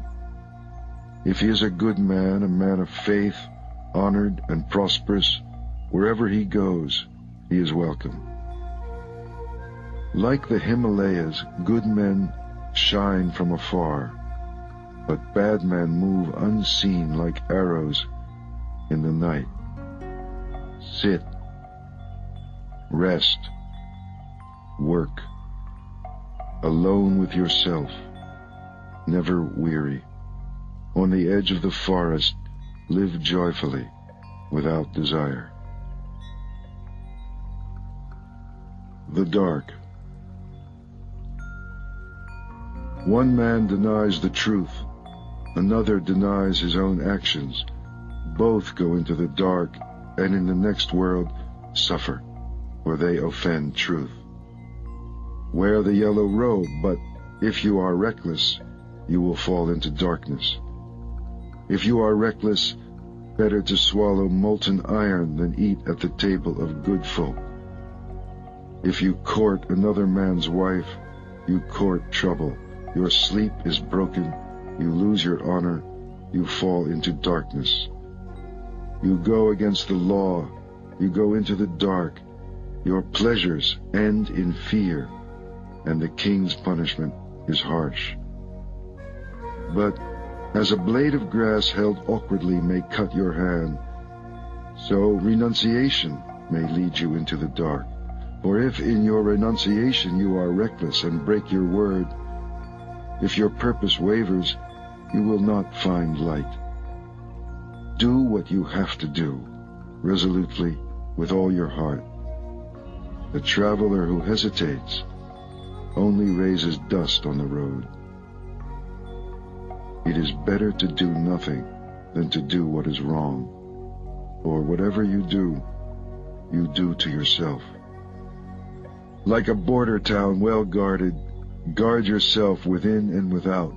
If he is a good man, a man of faith, honored and prosperous, wherever he goes, he is welcome. Like the Himalayas, good men shine from afar, but bad men move unseen like arrows in the night. Sit, rest, work, alone with yourself, never weary. On the edge of the forest, live joyfully, without desire. The dark. One man denies the truth, another denies his own actions. Both go into the dark, and in the next world suffer, for they offend truth. Wear the yellow robe, but if you are reckless, you will fall into darkness. If you are reckless, better to swallow molten iron than eat at the table of good folk. If you court another man's wife, you court trouble. Your sleep is broken, you lose your honor, you fall into darkness. You go against the law, you go into the dark. Your pleasures end in fear, and the king's punishment is harsh. But as a blade of grass held awkwardly may cut your hand, so renunciation may lead you into the dark. For if in your renunciation you are reckless and break your word, if your purpose wavers, you will not find light. Do what you have to do, resolutely, with all your heart. The traveler who hesitates only raises dust on the road. It is better to do nothing than to do what is wrong, for whatever you do to yourself. Like a border town well guarded, guard yourself within and without.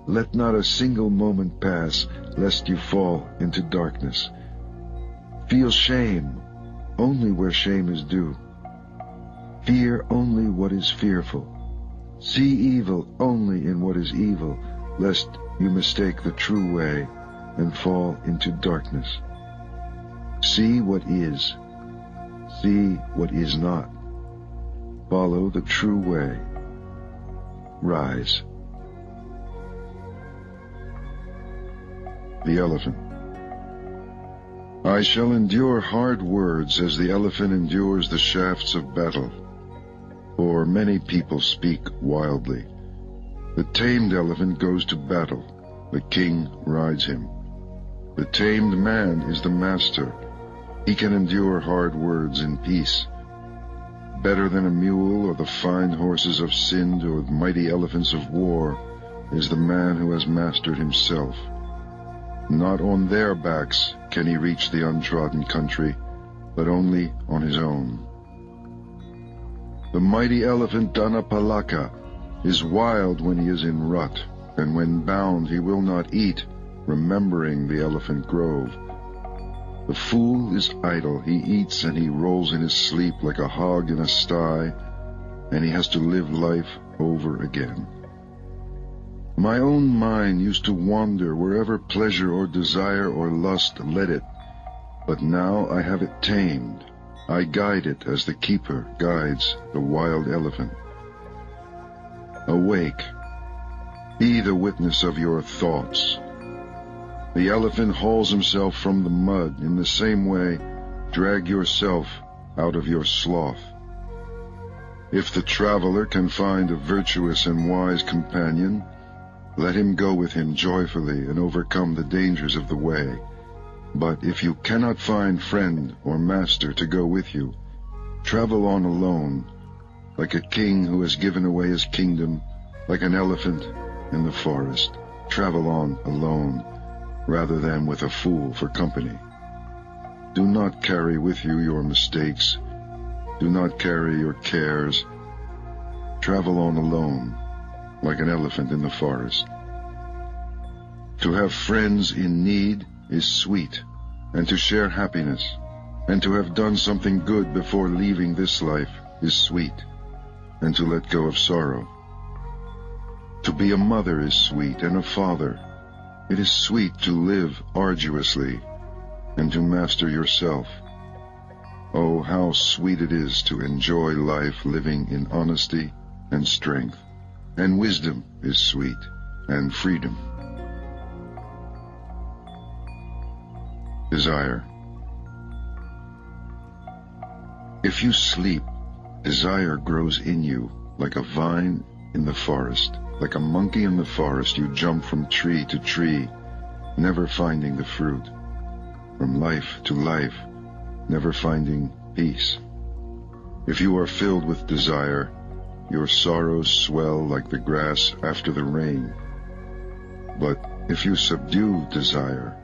Let not a single moment pass, lest you fall into darkness. Feel shame only where shame is due. Fear only what is fearful. See evil only in what is evil, lest you mistake the true way and fall into darkness. See what is. See what is not. Follow the true way. Rise. The elephant. I shall endure hard words as the elephant endures the shafts of battle. For many people speak wildly. The tamed elephant goes to battle. The king rides him. The tamed man is the master. He can endure hard words in peace. Better than a mule or the fine horses of Sind or the mighty elephants of war is the man who has mastered himself. Not on their backs can he reach the untrodden country, but only on his own. The mighty elephant Dhammapada is wild when he is in rut, and when bound he will not eat, remembering the elephant grove. The fool is idle, he eats and he rolls in his sleep like a hog in a sty, and he has to live life over again. My own mind used to wander wherever pleasure or desire or lust led it, but now I have it tamed. I guide it as the keeper guides the wild elephant. Awake, be the witness of your thoughts. The elephant hauls himself from the mud. In the same way, drag yourself out of your sloth. If the traveler can find a virtuous and wise companion, let him go with him joyfully and overcome the dangers of the way. But if you cannot find friend or master to go with you, travel on alone, like a king who has given away his kingdom, like an elephant in the forest. Travel on alone, rather than with a fool for company. Do not carry with you your mistakes. Do not carry your cares. Travel on alone, like an elephant in the forest. To have friends in need is sweet, and to share happiness, and to have done something good before leaving this life is sweet, and to let go of sorrow. To be a mother is sweet, and a father. It is sweet to live arduously, and to master yourself. Oh, how sweet it is to enjoy life living in honesty and strength, and wisdom is sweet, and freedom. Desire. If you sleep, desire grows in you like a vine in the forest. Like a monkey in the forest, you jump from tree to tree, never finding the fruit. From life to life, never finding peace. If you are filled with desire, your sorrows swell like the grass after the rain. But if you subdue desire,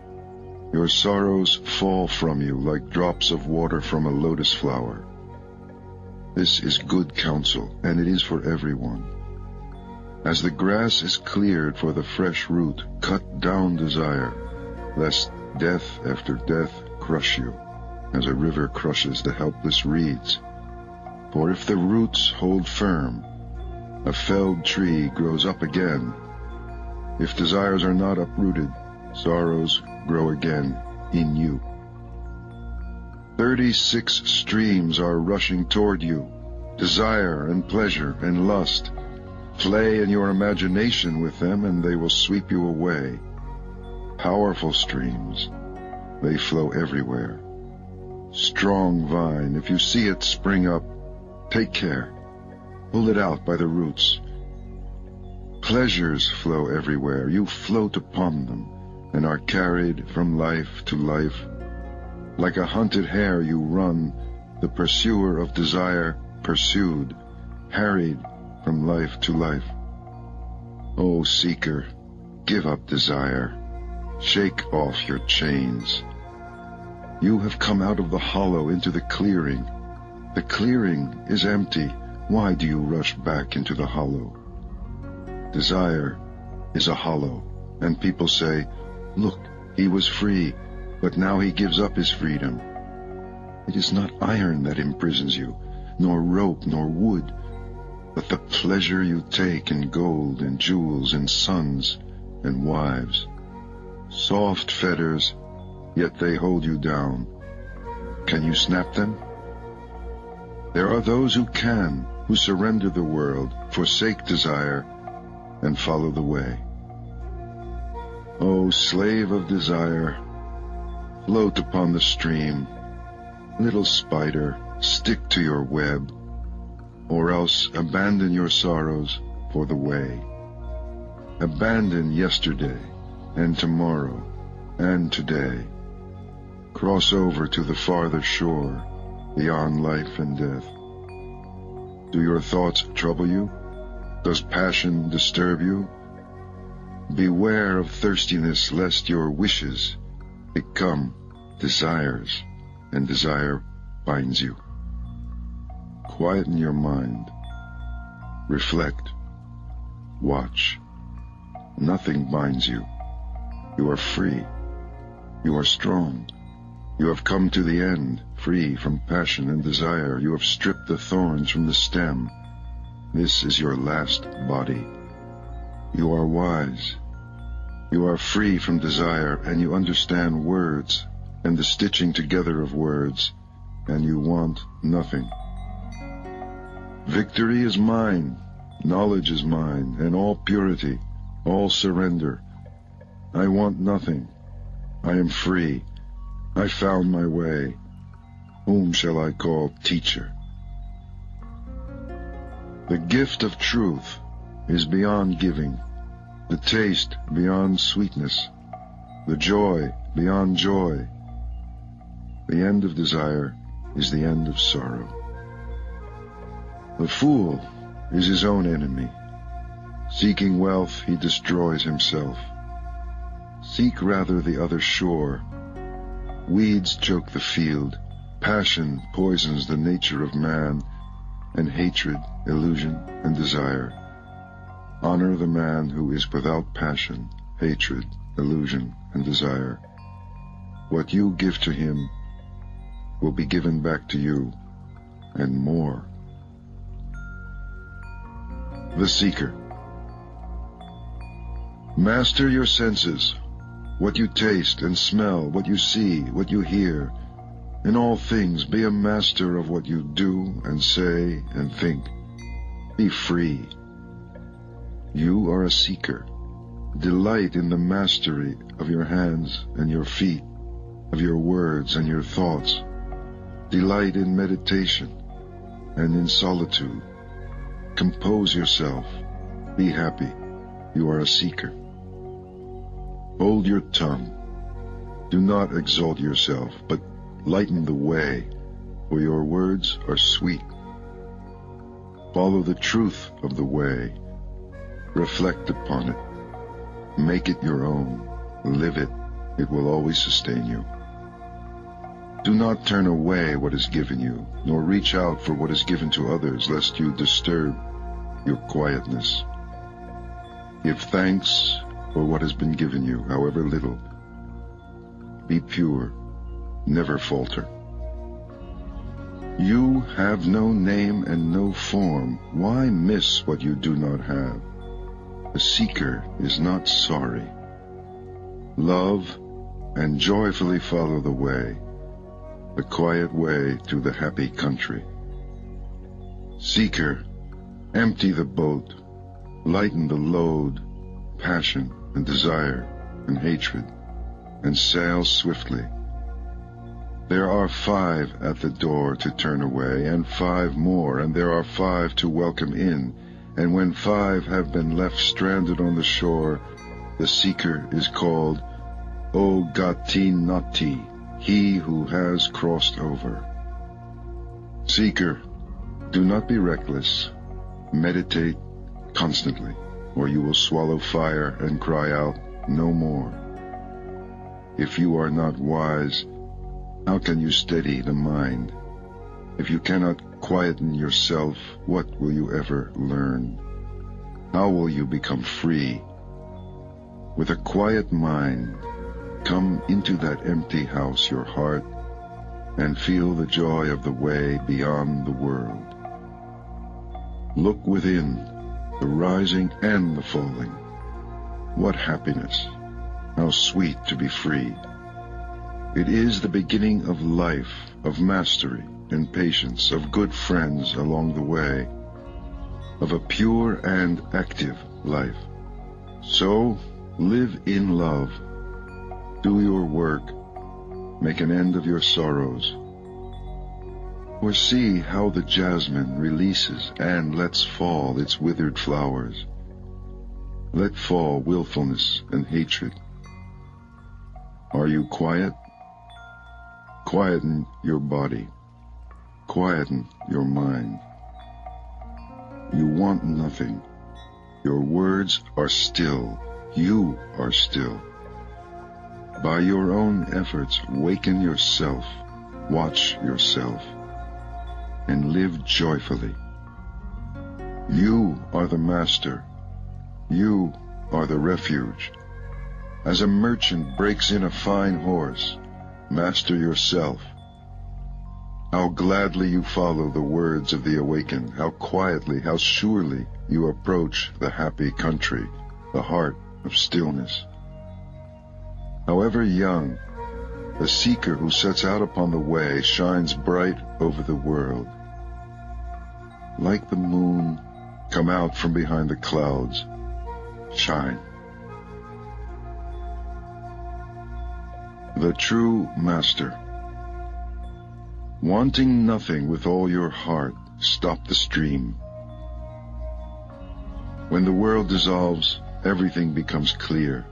your sorrows fall from you like drops of water from a lotus flower. This is good counsel, and it is for everyone. As the grass is cleared for the fresh root, cut down desire, lest death after death crush you, as a river crushes the helpless reeds. For if the roots hold firm, a felled tree grows up again. If desires are not uprooted, sorrows grow again in you. 36 streams are rushing toward you, desire and pleasure and lust. Play in your imagination with them, and they will sweep you away. Powerful streams, they flow everywhere. Strong vine, if you see it spring up, take care. Pull it out by the roots. Pleasures flow everywhere. You float upon them, and are carried from life to life. Like a hunted hare you run, the pursuer of desire pursued, harried from life to life. O seeker, give up desire. Shake off your chains. You have come out of the hollow into the clearing. The clearing is empty. Why do you rush back into the hollow? Desire is a hollow, and people say, look, he was free, but now he gives up his freedom. It is not iron that imprisons you, nor rope, nor wood, but the pleasure you take in gold and jewels and sons and wives. Soft fetters, yet they hold you down. Can you snap them? There are those who can, who surrender the world, forsake desire, and follow the way. O slave of desire, float upon the stream. Little spider, stick to your web, or else abandon your sorrows for the way. Abandon yesterday, and tomorrow, and today. Cross over to the farther shore, beyond life and death. Do your thoughts trouble you? Does passion disturb you? Beware of thirstiness, lest your wishes become desires, and desire binds you. Quieten your mind. Reflect. Watch. Nothing binds you. You are free. You are strong. You have come to the end, free from passion and desire. You have stripped the thorns from the stem. This is your last body. You are wise. You are free from desire, and you understand words and the stitching together of words, and you want nothing. Victory is mine, knowledge is mine, and all purity, all surrender. I want nothing. I am free. I found my way. Whom shall I call teacher? The gift of truth is beyond giving, the taste beyond sweetness, the joy beyond joy. The end of desire is the end of sorrow. The fool is his own enemy. Seeking wealth, he destroys himself. Seek rather the other shore. Weeds choke the field. Passion poisons the nature of man, and hatred, illusion, and desire. Honor the man who is without passion, hatred, illusion, and desire. What you give to him will be given back to you, and more. The Seeker. Master your senses, what you taste and smell, what you see, what you hear. In all things be a master of what you do and say and think. Be free. You are a seeker. Delight in the mastery of your hands and your feet, of your words and your thoughts. Delight in meditation and in solitude. Compose yourself. Be happy. You are a seeker. Hold your tongue. Do not exalt yourself, but lighten the way, for your words are sweet. Follow the truth of the way. Reflect upon it. Make it your own. Live it. It will always sustain you. Do not turn away what is given you, nor reach out for what is given to others, lest you disturb your quietness. Give thanks for what has been given you, however little. Be pure. Never falter. You have no name and no form. Why miss what you do not have? The seeker is not sorry. Love and joyfully follow the way, the quiet way to the happy country. Seeker, empty the boat, lighten the load, passion and desire and hatred, and sail swiftly. There are 5 at the door to turn away, and 5 more, and there are 5 to welcome in. And when 5 have been left stranded on the shore, the seeker is called O Gati Nati, he who has crossed over. Seeker, do not be reckless. Meditate constantly, or you will swallow fire and cry out, no more. If you are not wise, how can you steady the mind? If you cannot quieten yourself, what will you ever learn? How will you become free? With a quiet mind, come into that empty house, your heart, and feel the joy of the way beyond the world. Look within, the rising and the falling. What happiness! How sweet to be free! It is the beginning of life, of mastery and patience, of good friends along the way, of a pure and active life. So, live in love. Do your work. Make an end of your sorrows. Or see how the jasmine releases and lets fall its withered flowers. Let fall willfulness and hatred. Are you quiet? Quieten your body. Quieten your mind. You want nothing. Your words are still. You are still. By your own efforts, waken yourself, watch yourself, and live joyfully. You are the master. You are the refuge. As a merchant breaks in a fine horse, master yourself. How gladly you follow the words of the awakened, how quietly, how surely you approach the happy country, the heart of stillness. However young, the seeker who sets out upon the way shines bright over the world. Like the moon, come out from behind the clouds, shine. The true master. Wanting nothing with all your heart, stop the stream. When the world dissolves, everything becomes clear.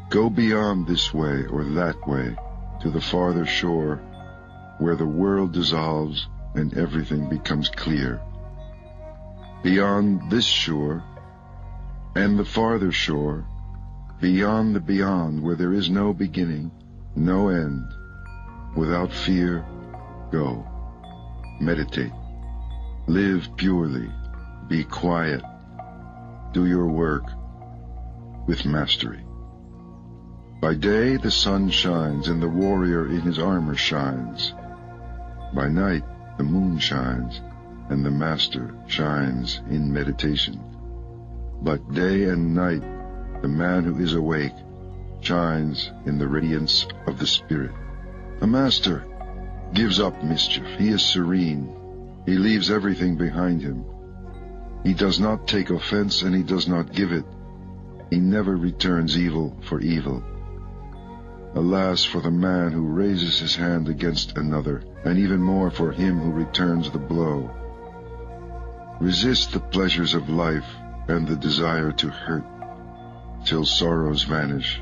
Go beyond this way or that way to the farther shore, where the world dissolves and everything becomes clear. Beyond this shore and the farther shore, beyond the beyond, where there is no beginning, no end, without fear, go. Meditate. Live purely. Be quiet. Do your work with mastery. By day the sun shines and the warrior in his armor shines. By night the moon shines and the master shines in meditation. But day and night the man who is awake shines in the radiance of the Spirit. The master gives up mischief. He is serene. He leaves everything behind him. He does not take offense and he does not give it. He never returns evil for evil. Alas for the man who raises his hand against another, and even more for him who returns the blow. Resist the pleasures of life and the desire to hurt, till sorrows vanish.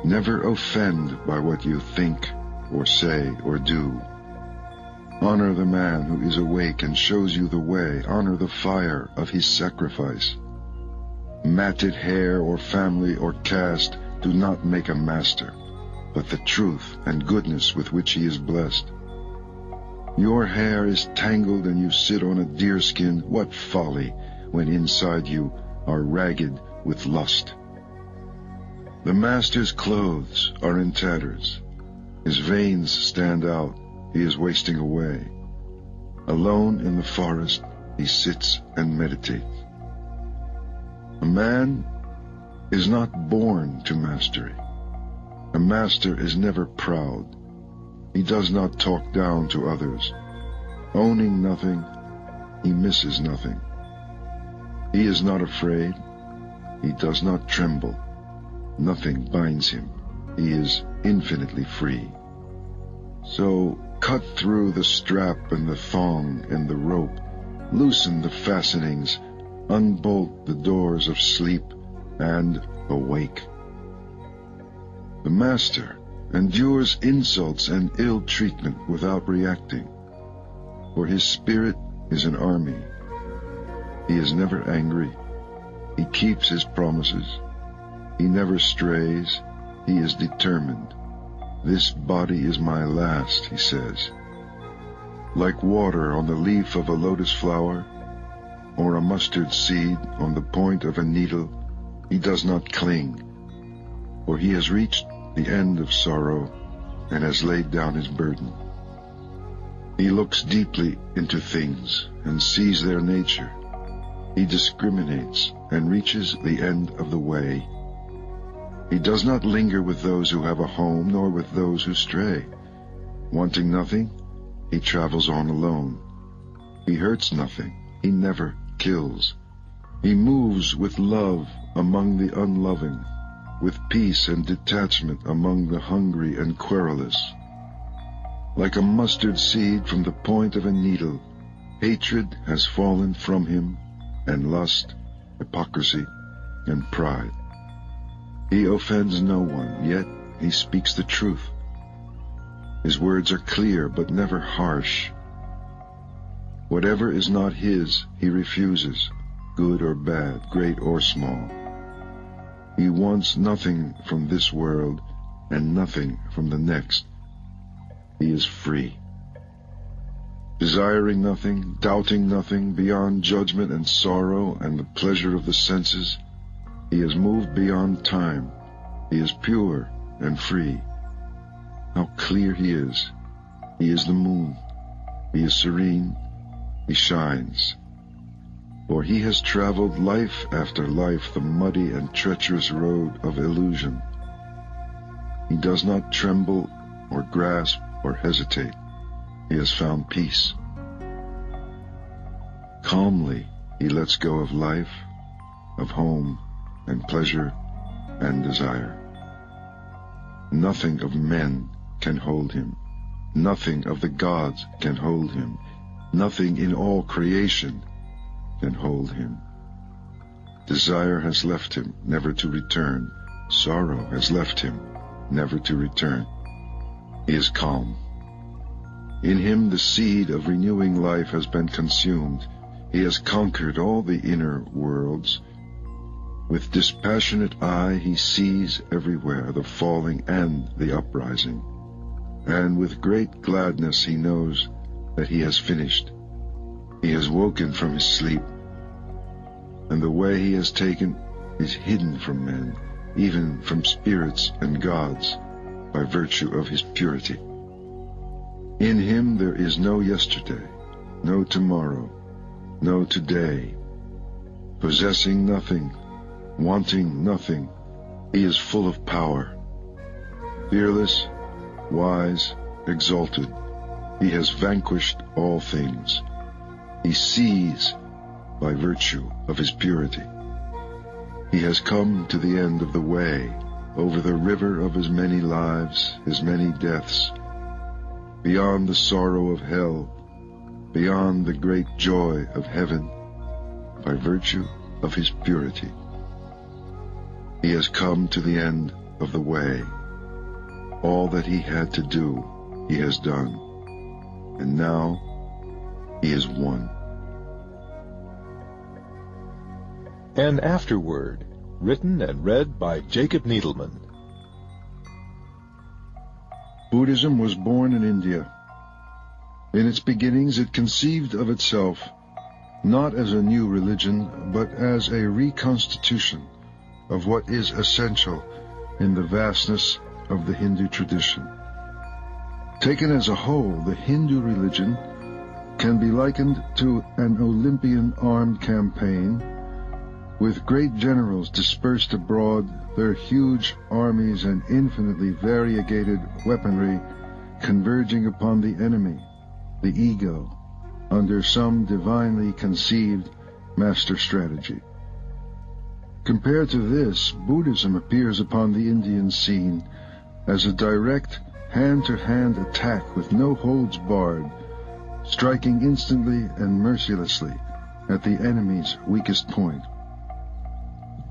Never offend by what you think or say or do. Honor the man who is awake and shows you the way. Honor the fire of his sacrifice. Matted hair or family or caste do not make a master, but the truth and goodness with which he is blessed. Your hair is tangled and you sit on a deerskin. What folly, when inside you are ragged with lust. The master's clothes are in tatters. His veins stand out. He is wasting away. Alone in the forest, he sits and meditates. A man is not born to mastery. A master is never proud. He does not talk down to others. Owning nothing, he misses nothing. He is not afraid. He does not tremble. Nothing binds him. He is infinitely free. So cut through the strap and the thong and the rope. Loosen the fastenings. Unbolt the doors of sleep and awake. The master endures insults and ill treatment without reacting, for his spirit is an army. He is never angry. He keeps his promises. He never strays. He is determined. This body is my last, he says. Like water on the leaf of a lotus flower, or a mustard seed on the point of a needle, he does not cling, for he has reached the end of sorrow and has laid down his burden. He looks deeply into things and sees their nature. He discriminates and reaches the end of the way. He does not linger with those who have a home, nor with those who stray. Wanting nothing, he travels on alone. He hurts nothing. He never kills. He moves with love among the unloving, with peace and detachment among the hungry and querulous. Like a mustard seed from the point of a needle, hatred has fallen from him, and lust, hypocrisy, and pride. He offends no one, yet he speaks the truth. His words are clear, but never harsh. Whatever is not his, he refuses, good or bad, great or small. He wants nothing from this world and nothing from the next. He is free. Desiring nothing, doubting nothing, beyond judgment and sorrow and the pleasure of the senses, he has moved beyond time. He is pure and free. How clear he is! He is the moon. He is serene. He shines. For he has traveled life after life the muddy and treacherous road of illusion. He does not tremble or grasp or hesitate. He has found peace. Calmly he lets go of life, of home and pleasure and desire. Nothing of men can hold him. Nothing of the gods can hold him. Nothing in all creation can hold him. Desire has left him, never to return. Sorrow has left him, never to return. He is calm. In him the seed of renewing life has been consumed. He has conquered all the inner worlds. With dispassionate eye he sees everywhere the falling and the uprising. And with great gladness he knows that he has finished. He has woken from his sleep, and the way he has taken is hidden from men, even from spirits and gods, by virtue of his purity. In him there is no yesterday, no tomorrow, no today. Possessing nothing, wanting nothing, he is full of power. Fearless, wise, exalted, he has vanquished all things. He sees by virtue of his purity. He has come to the end of the way, over the river of his many lives, his many deaths, beyond the sorrow of hell, beyond the great joy of heaven, by virtue of his purity. He has come to the end of the way. All that he had to do, he has done, and now he is one. An Afterword, written and read by Jacob Needleman. Buddhism was born in India. In its beginnings it conceived of itself not as a new religion, but as a reconstitution of what is essential in the vastness of the Hindu tradition. Taken as a whole, the Hindu religion can be likened to an Olympian armed campaign, with great generals dispersed abroad, their huge armies and infinitely variegated weaponry converging upon the enemy, the ego, under some divinely conceived master strategy. Compared to this, Buddhism appears upon the Indian scene as a direct, hand-to-hand attack with no holds barred, striking instantly and mercilessly at the enemy's weakest point.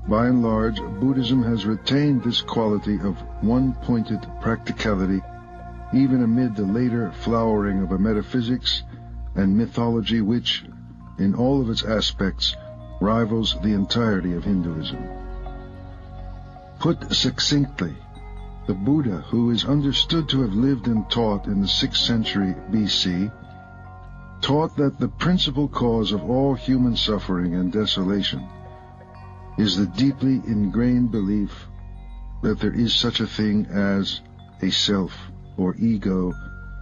By and large, Buddhism has retained this quality of one-pointed practicality even amid the later flowering of a metaphysics and mythology which, in all of its aspects, rivals the entirety of Hinduism. Put succinctly, the Buddha, who is understood to have lived and taught in the 6th century BC, taught that the principal cause of all human suffering and desolation is the deeply ingrained belief that there is such a thing as a self or ego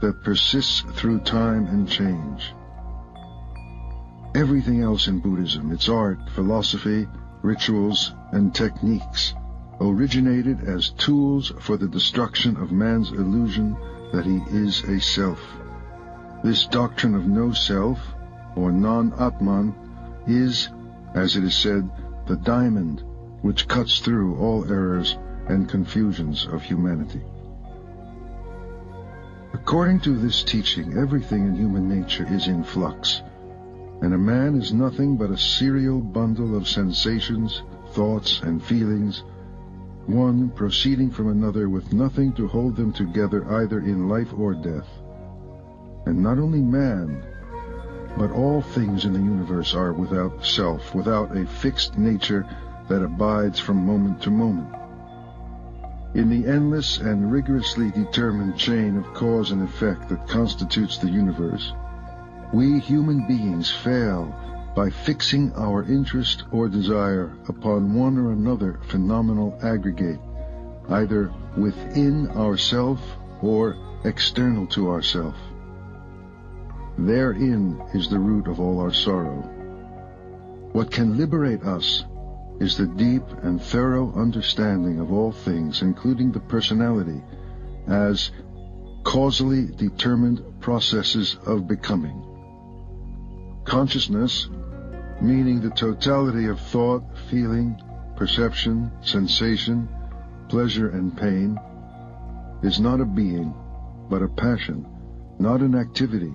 that persists through time and change. Everything else in Buddhism, its art, philosophy, rituals, and techniques, originated as tools for the destruction of man's illusion that he is a self. This doctrine of no self, or non-Atman, is, as it is said, the diamond which cuts through all errors and confusions of humanity. According to this teaching, everything in human nature is in flux, and a man is nothing but a serial bundle of sensations, thoughts, and feelings, one proceeding from another with nothing to hold them together either in life or death. And not only man, but all things in the universe are without self, without a fixed nature that abides from moment to moment. In the endless and rigorously determined chain of cause and effect that constitutes the universe, we human beings fail by fixing our interest or desire upon one or another phenomenal aggregate, either within ourself or external to ourself. Therein is the root of all our sorrow. What can liberate us is the deep and thorough understanding of all things, including the personality, as causally determined processes of becoming. Consciousness, meaning the totality of thought, feeling, perception, sensation, pleasure and pain, is not a being, but a passion, not an activity,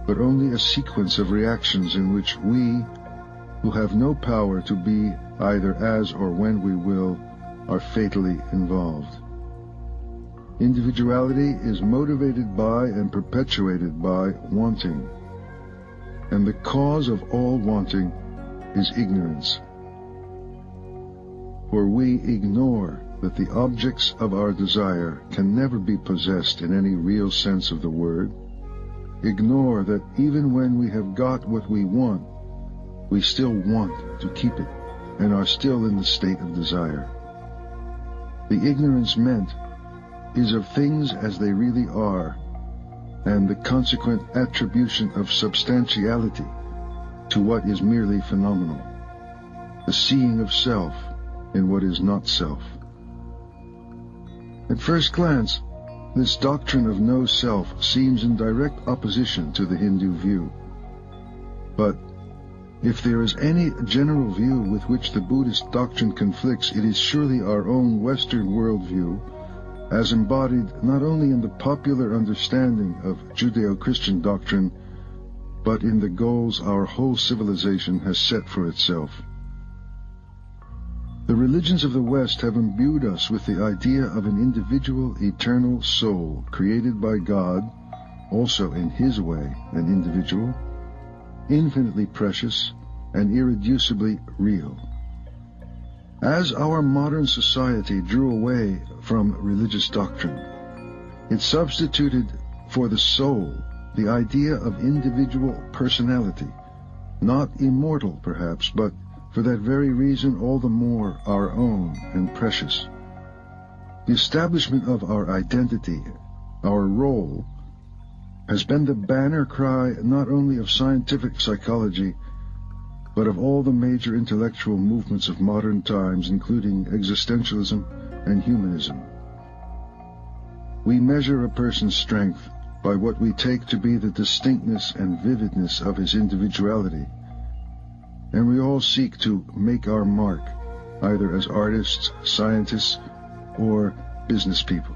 but only a sequence of reactions in which we, who have no power to be either as or when we will, are fatally involved. Individuality is motivated by and perpetuated by wanting, and the cause of all wanting is ignorance. For we ignore that the objects of our desire can never be possessed in any real sense of the word, ignore that even when we have got what we want, we still want to keep it, and are still in the state of desire. The ignorance meant is of things as they really are, and the consequent attribution of substantiality to what is merely phenomenal, the seeing of self in what is not self. At first glance, this doctrine of no self seems in direct opposition to the Hindu view. But if there is any general view with which the Buddhist doctrine conflicts, it is surely our own Western worldview, as embodied not only in the popular understanding of Judeo-Christian doctrine, but in the goals our whole civilization has set for itself. The religions of the West have imbued us with the idea of an individual, eternal soul created by God, also in His way an individual, infinitely precious and irreducibly real. As our modern society drew away from religious doctrine, it substituted for the soul the idea of individual personality, not immortal perhaps, but for that very reason all the more our own and precious. The establishment of our identity, our role, has been the banner cry not only of scientific psychology, but of all the major intellectual movements of modern times, including existentialism and humanism. We measure a person's strength by what we take to be the distinctness and vividness of his individuality, and we all seek to make our mark, either as artists, scientists, or business people.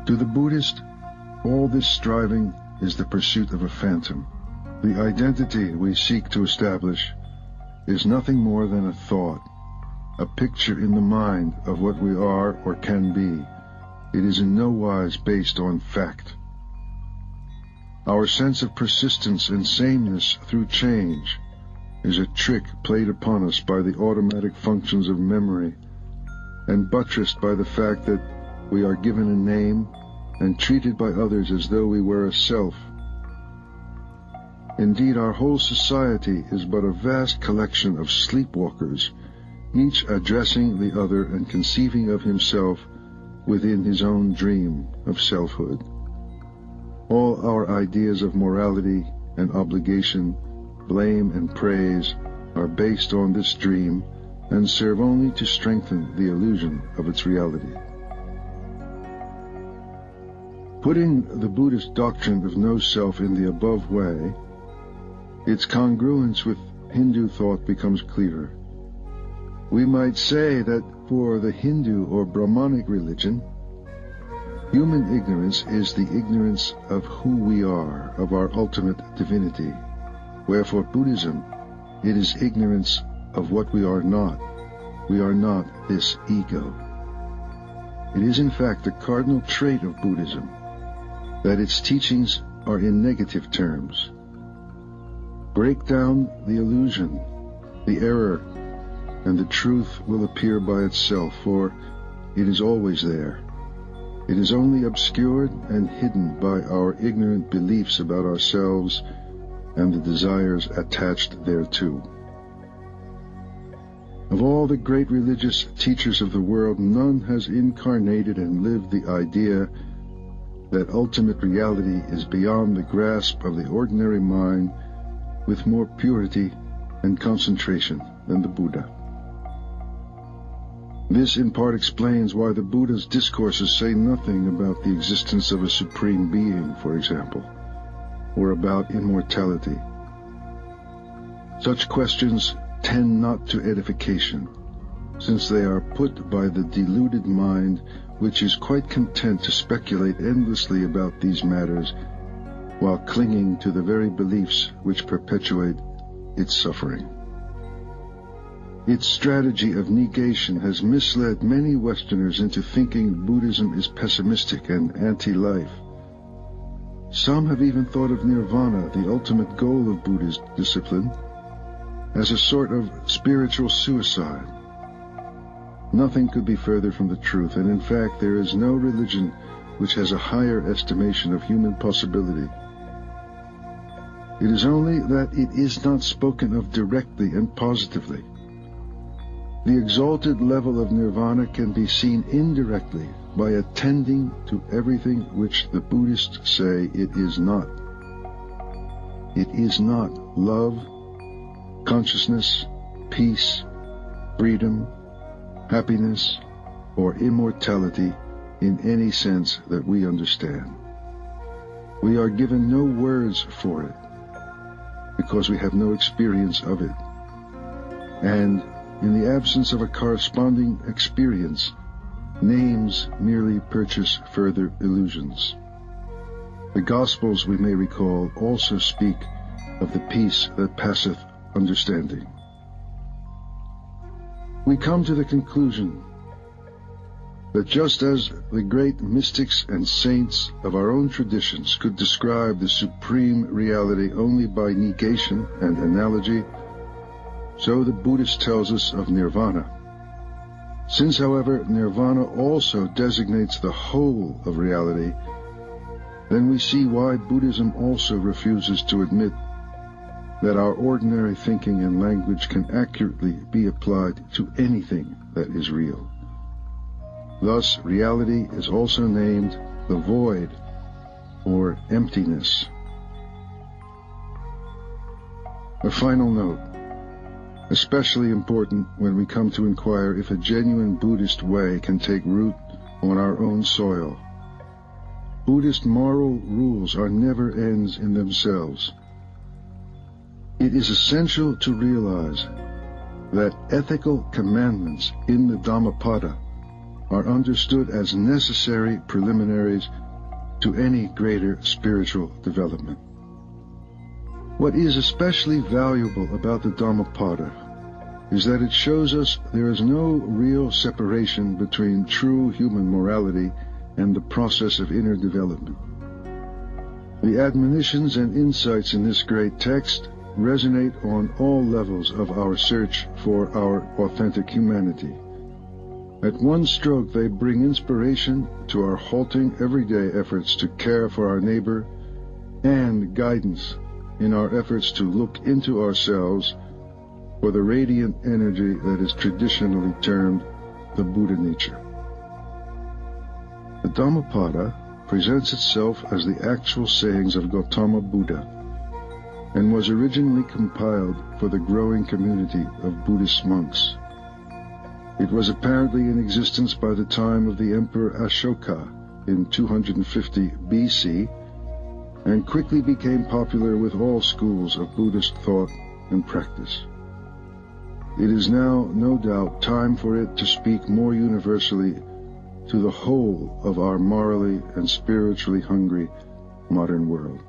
To the Buddhist, all this striving is the pursuit of a phantom. The identity we seek to establish is nothing more than a thought, a picture in the mind of what we are or can be. It is in no wise based on fact. Our sense of persistence and sameness through change is a trick played upon us by the automatic functions of memory, and buttressed by the fact that we are given a name and treated by others as though we were a self. Indeed, our whole society is but a vast collection of sleepwalkers, each addressing the other and conceiving of himself within his own dream of selfhood. All our ideas of morality and obligation, blame and praise are based on this dream and serve only to strengthen the illusion of its reality. Putting the Buddhist doctrine of no self in the above way, its congruence with Hindu thought becomes clearer. We might say that for the Hindu or Brahmanic religion, human ignorance is the ignorance of who we are, of our ultimate divinity, where for Buddhism it is ignorance of what we are not. We are not this ego. It is in fact the cardinal trait of Buddhism that its teachings are in negative terms. Break down the illusion, the error, and the truth will appear by itself, for it is always there. It is only obscured and hidden by our ignorant beliefs about ourselves and the desires attached thereto. Of all the great religious teachers of the world, none has incarnated and lived the idea that ultimate reality is beyond the grasp of the ordinary mind with more purity and concentration than the Buddha. This in part explains why the Buddha's discourses say nothing about the existence of a supreme being, for example, or about immortality. Such questions tend not to edification, since they are put by the deluded mind, which is quite content to speculate endlessly about these matters while clinging to the very beliefs which perpetuate its suffering. Its strategy of negation has misled many Westerners into thinking Buddhism is pessimistic and anti-life. Some have even thought of Nirvana, the ultimate goal of Buddhist discipline, as a sort of spiritual suicide. Nothing could be further from the truth, and in fact there is no religion which has a higher estimation of human possibility. It is only that it is not spoken of directly and positively. The exalted level of nirvana can be seen indirectly by attending to everything which the Buddhists say it is not. It is not love, consciousness, peace, freedom, happiness, or immortality in any sense that we understand. We are given no words for it, because we have no experience of it. And in the absence of a corresponding experience, names merely purchase further illusions. The Gospels, we may recall, also speak of the peace that passeth understanding. We come to the conclusion that just as the great mystics and saints of our own traditions could describe the supreme reality only by negation and analogy, so the Buddhist tells us of nirvana. Since, however, nirvana also designates the whole of reality, then we see why Buddhism also refuses to admit that our ordinary thinking and language can accurately be applied to anything that is real. Thus, reality is also named the void, or emptiness. A final note, especially important when we come to inquire if a genuine Buddhist way can take root on our own soil. Buddhist moral rules are never ends in themselves. It is essential to realize that ethical commandments in the Dhammapada are understood as necessary preliminaries to any greater spiritual development. What is especially valuable about the Dhammapada is that it shows us there is no real separation between true human morality and the process of inner development. The admonitions and insights in this great text resonate on all levels of our search for our authentic humanity. At one stroke, they bring inspiration to our halting everyday efforts to care for our neighbor and guidance in our efforts to look into ourselves for the radiant energy that is traditionally termed the Buddha nature. The Dhammapada presents itself as the actual sayings of Gautama Buddha and was originally compiled for the growing community of Buddhist monks. It was apparently in existence by the time of the Emperor Ashoka in 250 BC and quickly became popular with all schools of Buddhist thought and practice. It is now, no doubt, time for it to speak more universally to the whole of our morally and spiritually hungry modern world.